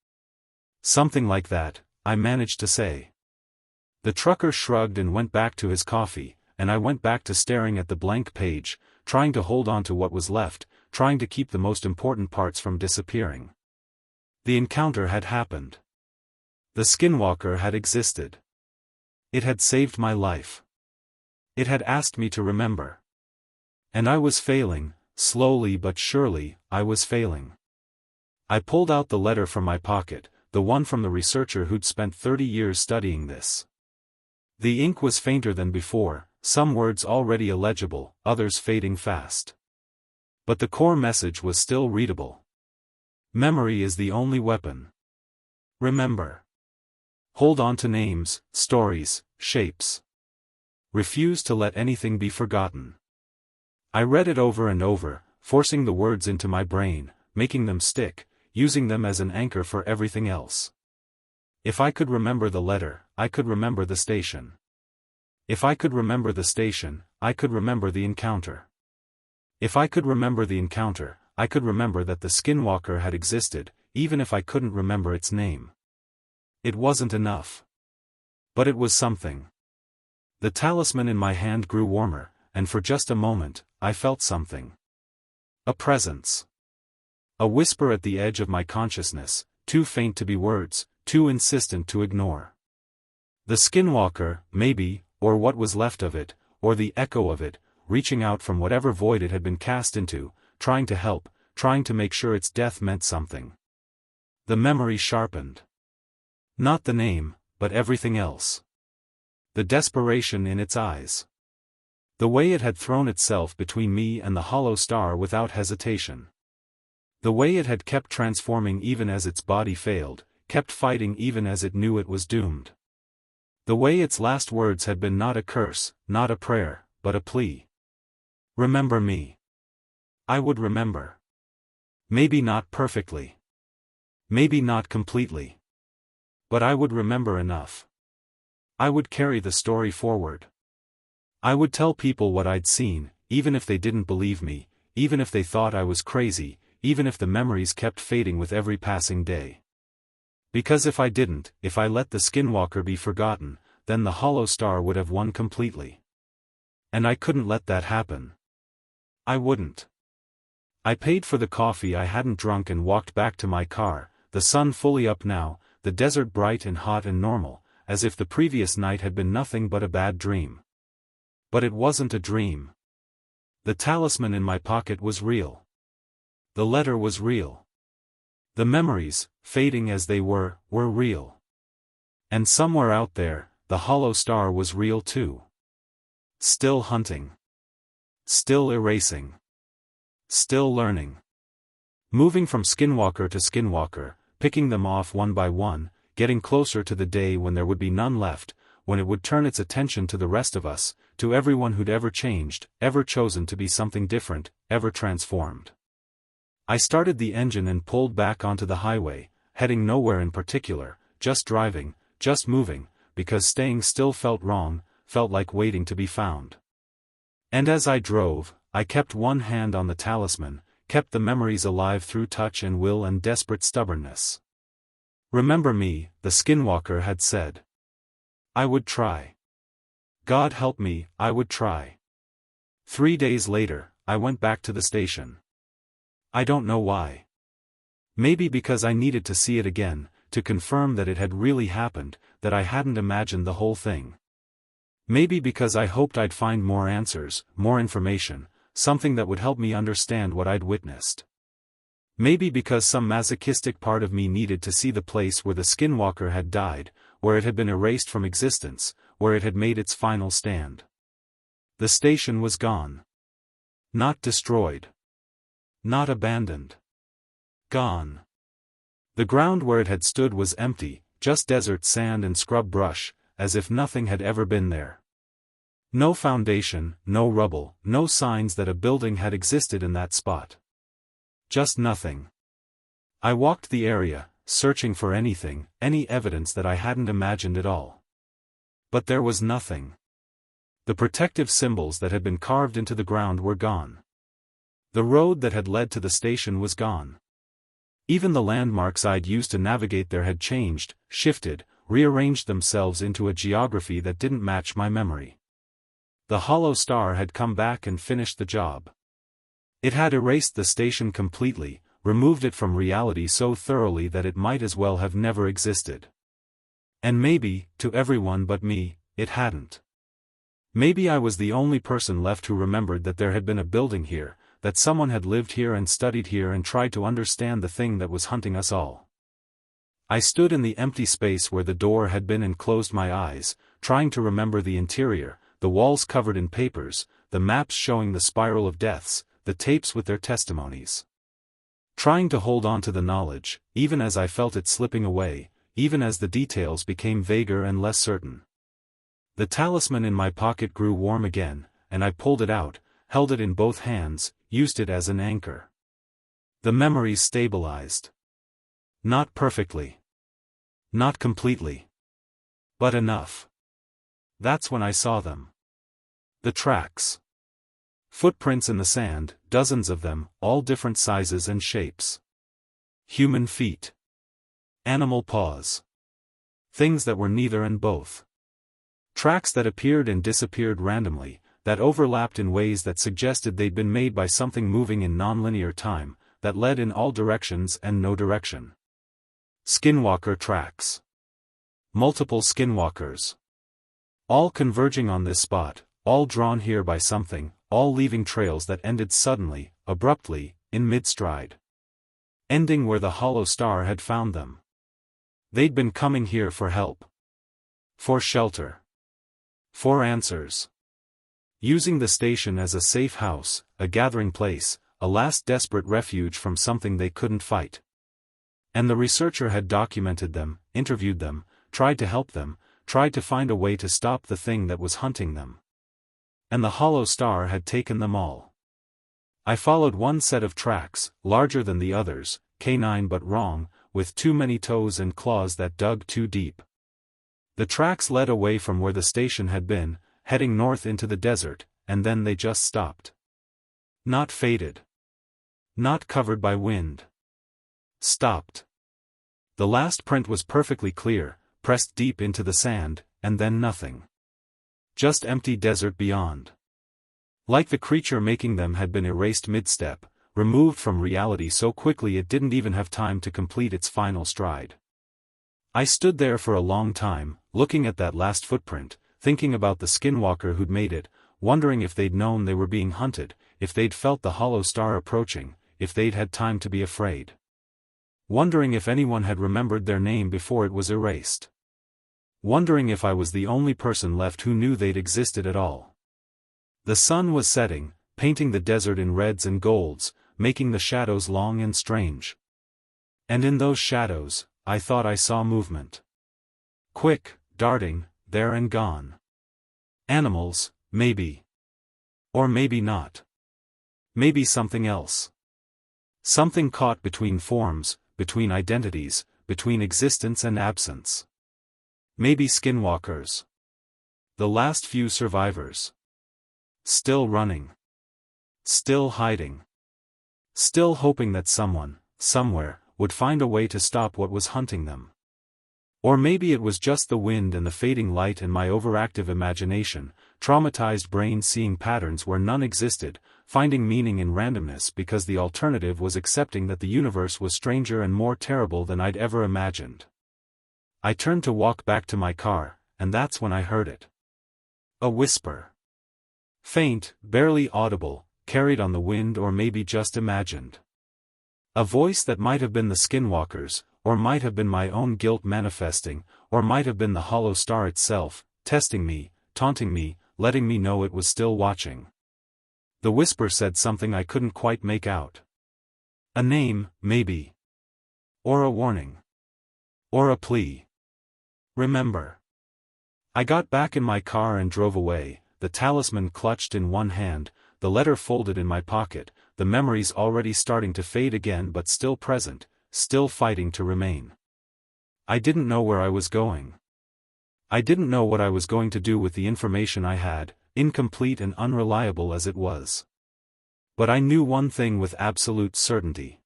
"Something like that," I managed to say. The trucker shrugged and went back to his coffee, and I went back to staring at the blank page, trying to hold on to what was left, trying to keep the most important parts from disappearing. The encounter had happened. The Skinwalker had existed. It had saved my life. It had asked me to remember. And I was failing, slowly but surely, I was failing. I pulled out the letter from my pocket, the one from the researcher who'd spent 30 years studying this. The ink was fainter than before, some words already illegible, others fading fast. But the core message was still readable. Memory is the only weapon. Remember. Hold on to names, stories, shapes. Refuse to let anything be forgotten. I read it over and over, forcing the words into my brain, making them stick, using them as an anchor for everything else. If I could remember the letter, I could remember the station. If I could remember the station, I could remember the encounter. If I could remember the encounter, I could remember that the Skinwalker had existed, even if I couldn't remember its name. It wasn't enough. But it was something. The talisman in my hand grew warmer, and for just a moment, I felt something. A presence. A whisper at the edge of my consciousness, too faint to be words, too insistent to ignore. The Skinwalker, maybe, or what was left of it, or the echo of it, reaching out from whatever void it had been cast into, trying to help, trying to make sure its death meant something. The memory sharpened. Not the name, but everything else. The desperation in its eyes. The way it had thrown itself between me and the hollow star without hesitation. The way it had kept transforming even as its body failed, kept fighting even as it knew it was doomed. The way its last words had been not a curse, not a prayer, but a plea. Remember me. I would remember. Maybe not perfectly. Maybe not completely. But I would remember enough. I would carry the story forward. I would tell people what I'd seen, even if they didn't believe me, even if they thought I was crazy, even if the memories kept fading with every passing day. Because if I didn't, if I let the Skinwalker be forgotten, then the hollow star would have won completely. And I couldn't let that happen. I wouldn't. I paid for the coffee I hadn't drunk and walked back to my car, the sun fully up now, the desert bright and hot and normal, as if the previous night had been nothing but a bad dream. But it wasn't a dream. The talisman in my pocket was real. The letter was real. The memories, fading as they were real. And somewhere out there, the hollow star was real too. Still hunting. Still erasing. Still learning. Moving from Skinwalker to Skinwalker, picking them off one by one, getting closer to the day when there would be none left, when it would turn its attention to the rest of us, to everyone who'd ever changed, ever chosen to be something different, ever transformed. I started the engine and pulled back onto the highway, heading nowhere in particular, just driving, just moving, because staying still felt wrong, felt like waiting to be found. And as I drove, I kept one hand on the talisman, kept the memories alive through touch and will and desperate stubbornness. Remember me, the Skinwalker had said. I would try. God help me, I would try. 3 days later, I went back to the station. I don't know why. Maybe because I needed to see it again, to confirm that it had really happened, that I hadn't imagined the whole thing. Maybe because I hoped I'd find more answers, more information, something that would help me understand what I'd witnessed. Maybe because some masochistic part of me needed to see the place where the Skinwalker had died, where it had been erased from existence, where it had made its final stand. The station was gone. Not destroyed. Not abandoned. Gone. The ground where it had stood was empty, just desert sand and scrub brush, as if nothing had ever been there. No foundation, no rubble, no signs that a building had existed in that spot. Just nothing. I walked the area, searching for anything, any evidence that I hadn't imagined at all. But there was nothing. The protective symbols that had been carved into the ground were gone. The road that had led to the station was gone. Even the landmarks I'd used to navigate there had changed, shifted, rearranged themselves into a geography that didn't match my memory. The hollow star had come back and finished the job. It had erased the station completely, removed it from reality so thoroughly that it might as well have never existed. And maybe, to everyone but me, it hadn't. Maybe I was the only person left who remembered that there had been a building here, that someone had lived here and studied here and tried to understand the thing that was hunting us all. I stood in the empty space where the door had been and closed my eyes, trying to remember the interior, the walls covered in papers, the maps showing the spiral of deaths, the tapes with their testimonies. Trying to hold on to the knowledge, even as I felt it slipping away, even as the details became vaguer and less certain. The talisman in my pocket grew warm again, and I pulled it out, held it in both hands, used it as an anchor. The memories stabilized. Not perfectly. Not completely. But enough. That's when I saw them. The tracks. Footprints in the sand, dozens of them, all different sizes and shapes. Human feet. Animal paws. Things that were neither and both. Tracks that appeared and disappeared randomly, that overlapped in ways that suggested they'd been made by something moving in nonlinear time, that led in all directions and no direction. Skinwalker tracks. Multiple skinwalkers. All converging on this spot, all drawn here by something, all leaving trails that ended suddenly, abruptly, in mid-stride. Ending where the hollow star had found them. They'd been coming here for help. For shelter. For answers. Using the station as a safe house, a gathering place, a last desperate refuge from something they couldn't fight. And the researcher had documented them, interviewed them, tried to help them, tried to find a way to stop the thing that was hunting them. And the hollow star had taken them all. I followed one set of tracks, larger than the others, canine but wrong, with too many toes and claws that dug too deep. The tracks led away from where the station had been, heading north into the desert, and then they just stopped. Not faded. Not covered by wind. Stopped. The last print was perfectly clear, pressed deep into the sand, and then nothing. Just empty desert beyond. Like the creature making them had been erased mid-step, removed from reality so quickly it didn't even have time to complete its final stride. I stood there for a long time, looking at that last footprint, thinking about the skinwalker who'd made it, wondering if they'd known they were being hunted, if they'd felt the hollow star approaching, if they'd had time to be afraid. Wondering if anyone had remembered their name before it was erased. Wondering if I was the only person left who knew they'd existed at all. The sun was setting, painting the desert in reds and golds, making the shadows long and strange. And in those shadows, I thought I saw movement. Quick, darting, there and gone. Animals, maybe. Or maybe not. Maybe something else. Something caught between forms, between identities, between existence and absence. Maybe skinwalkers. The last few survivors. Still running. Still hiding. Still hoping that someone, somewhere, would find a way to stop what was hunting them. Or maybe it was just the wind and the fading light and my overactive imagination, traumatized brain seeing patterns where none existed, finding meaning in randomness because the alternative was accepting that the universe was stranger and more terrible than I'd ever imagined. I turned to walk back to my car, and that's when I heard it. A whisper. Faint, barely audible, carried on the wind or maybe just imagined. A voice that might have been the skinwalkers, or might have been my own guilt manifesting, or might have been the hollow star itself, testing me, taunting me, letting me know it was still watching. The whisper said something I couldn't quite make out. A name, maybe. Or a warning. Or a plea. Remember. I got back in my car and drove away, the talisman clutched in one hand, the letter folded in my pocket, the memories already starting to fade again but still present, still fighting to remain. I didn't know where I was going. I didn't know what I was going to do with the information I had, incomplete and unreliable as it was. But I knew one thing with absolute certainty.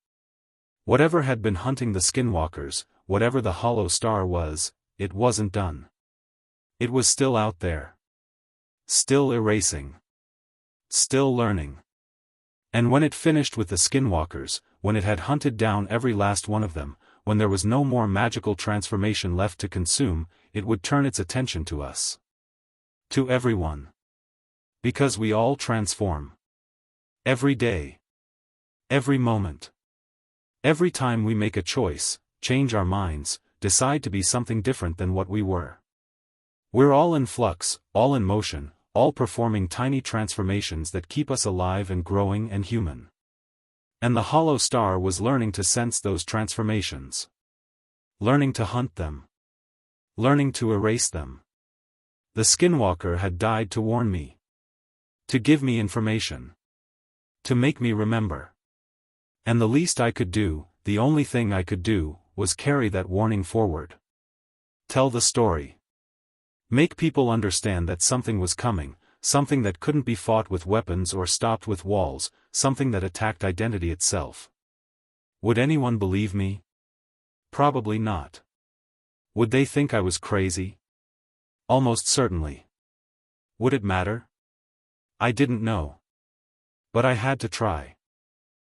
Whatever had been hunting the skinwalkers, whatever the hollow star was, it wasn't done. It was still out there. Still erasing. Still learning. And when it finished with the skinwalkers, when it had hunted down every last one of them, when there was no more magical transformation left to consume, it would turn its attention to us. To everyone. Because we all transform. Every day. Every moment. Every time we make a choice, change our minds, decide to be something different than what we were. We're all in flux, all in motion, all performing tiny transformations that keep us alive and growing and human. And the hollow star was learning to sense those transformations. Learning to hunt them. Learning to erase them. The Skinwalker had died to warn me. To give me information. To make me remember. And the least I could do, the only thing I could do, was carry that warning forward. Tell the story. Make people understand that something was coming, something that couldn't be fought with weapons or stopped with walls, something that attacked identity itself. Would anyone believe me? Probably not. Would they think I was crazy? Almost certainly. Would it matter? I didn't know. But I had to try.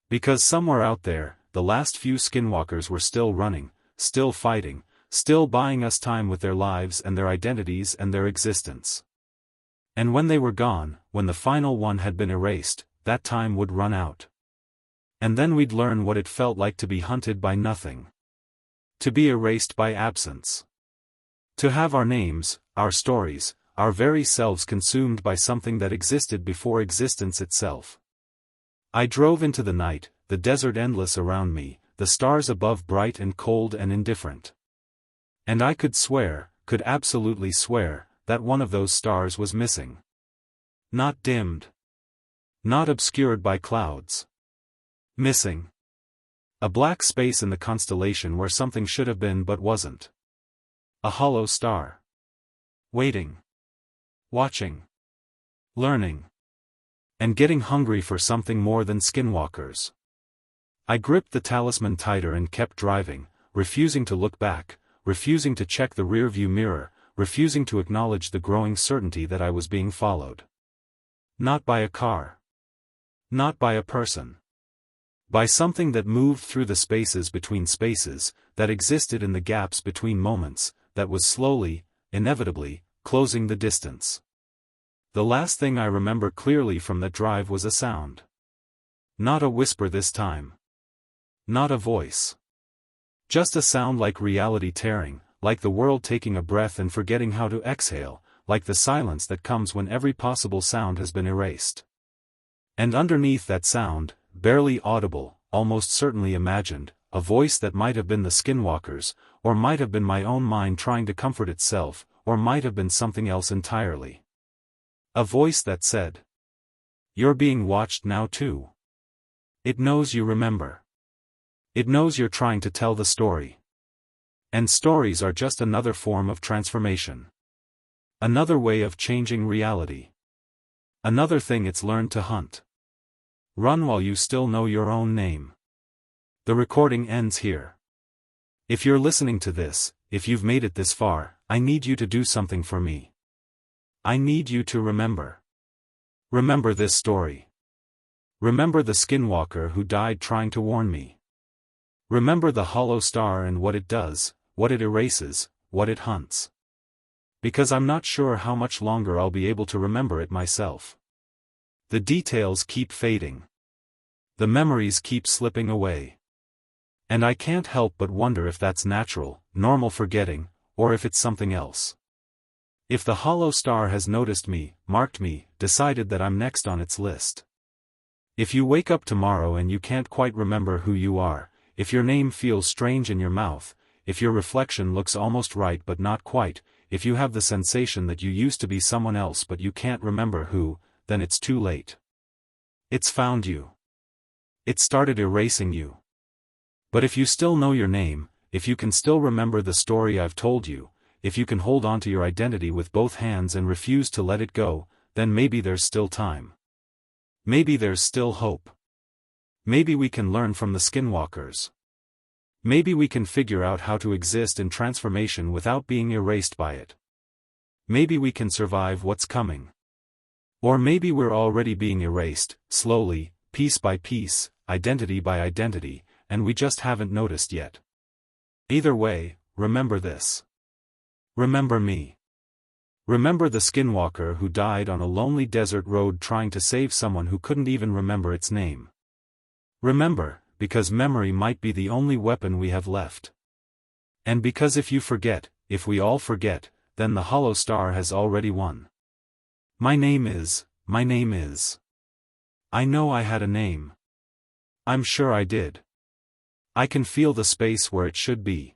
Because somewhere out there, the last few skinwalkers were still running, still fighting, still buying us time with their lives and their identities and their existence. And when they were gone, when the final one had been erased, that time would run out. And then we'd learn what it felt like to be hunted by nothing. To be erased by absence. To have our names, our stories, our very selves consumed by something that existed before existence itself. I drove into the night, the desert endless around me, the stars above bright and cold and indifferent. And I could swear, could absolutely swear, that one of those stars was missing. Not dimmed. Not obscured by clouds. Missing. A black space in the constellation where something should have been but wasn't. A hollow star. Waiting. Watching. Learning. And getting hungry for something more than skinwalkers. I gripped the talisman tighter and kept driving, refusing to look back, refusing to check the rearview mirror, refusing to acknowledge the growing certainty that I was being followed. Not by a car. Not by a person. By something that moved through the spaces between spaces, that existed in the gaps between moments, that was slowly, inevitably, closing the distance. The last thing I remember clearly from that drive was a sound. Not a whisper this time. Not a voice. Just a sound like reality tearing, like the world taking a breath and forgetting how to exhale, like the silence that comes when every possible sound has been erased. And underneath that sound, barely audible, almost certainly imagined, a voice that might have been the skinwalkers, or might have been my own mind trying to comfort itself, or might have been something else entirely. A voice that said, "You're being watched now too. It knows you remember. It knows you're trying to tell the story. And stories are just another form of transformation. Another way of changing reality. Another thing it's learned to hunt. Run while you still know your own name." The recording ends here. If you're listening to this, if you've made it this far, I need you to do something for me. I need you to remember. Remember this story. Remember the skinwalker who died trying to warn me. Remember the hollow star and what it does, what it erases, what it hunts. Because I'm not sure how much longer I'll be able to remember it myself. The details keep fading. The memories keep slipping away. And I can't help but wonder if that's natural, normal forgetting, or if it's something else. If the hollow star has noticed me, marked me, decided that I'm next on its list. If you wake up tomorrow and you can't quite remember who you are, if your name feels strange in your mouth, if your reflection looks almost right but not quite, if you have the sensation that you used to be someone else but you can't remember who, then it's too late. It's found you. It started erasing you. But if you still know your name, if you can still remember the story I've told you, if you can hold on to your identity with both hands and refuse to let it go, then maybe there's still time. Maybe there's still hope. Maybe we can learn from the skinwalkers. Maybe we can figure out how to exist in transformation without being erased by it. Maybe we can survive what's coming. Or maybe we're already being erased, slowly, piece by piece, identity by identity, and we just haven't noticed yet. Either way, remember this. Remember me. Remember the skinwalker who died on a lonely desert road trying to save someone who couldn't even remember its name. Remember, because memory might be the only weapon we have left. And because if you forget, if we all forget, then the hollow star has already won. My name is. I know I had a name. I'm sure I did. I can feel the space where it should be.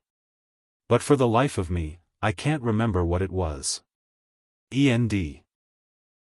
But for the life of me, I can't remember what it was. END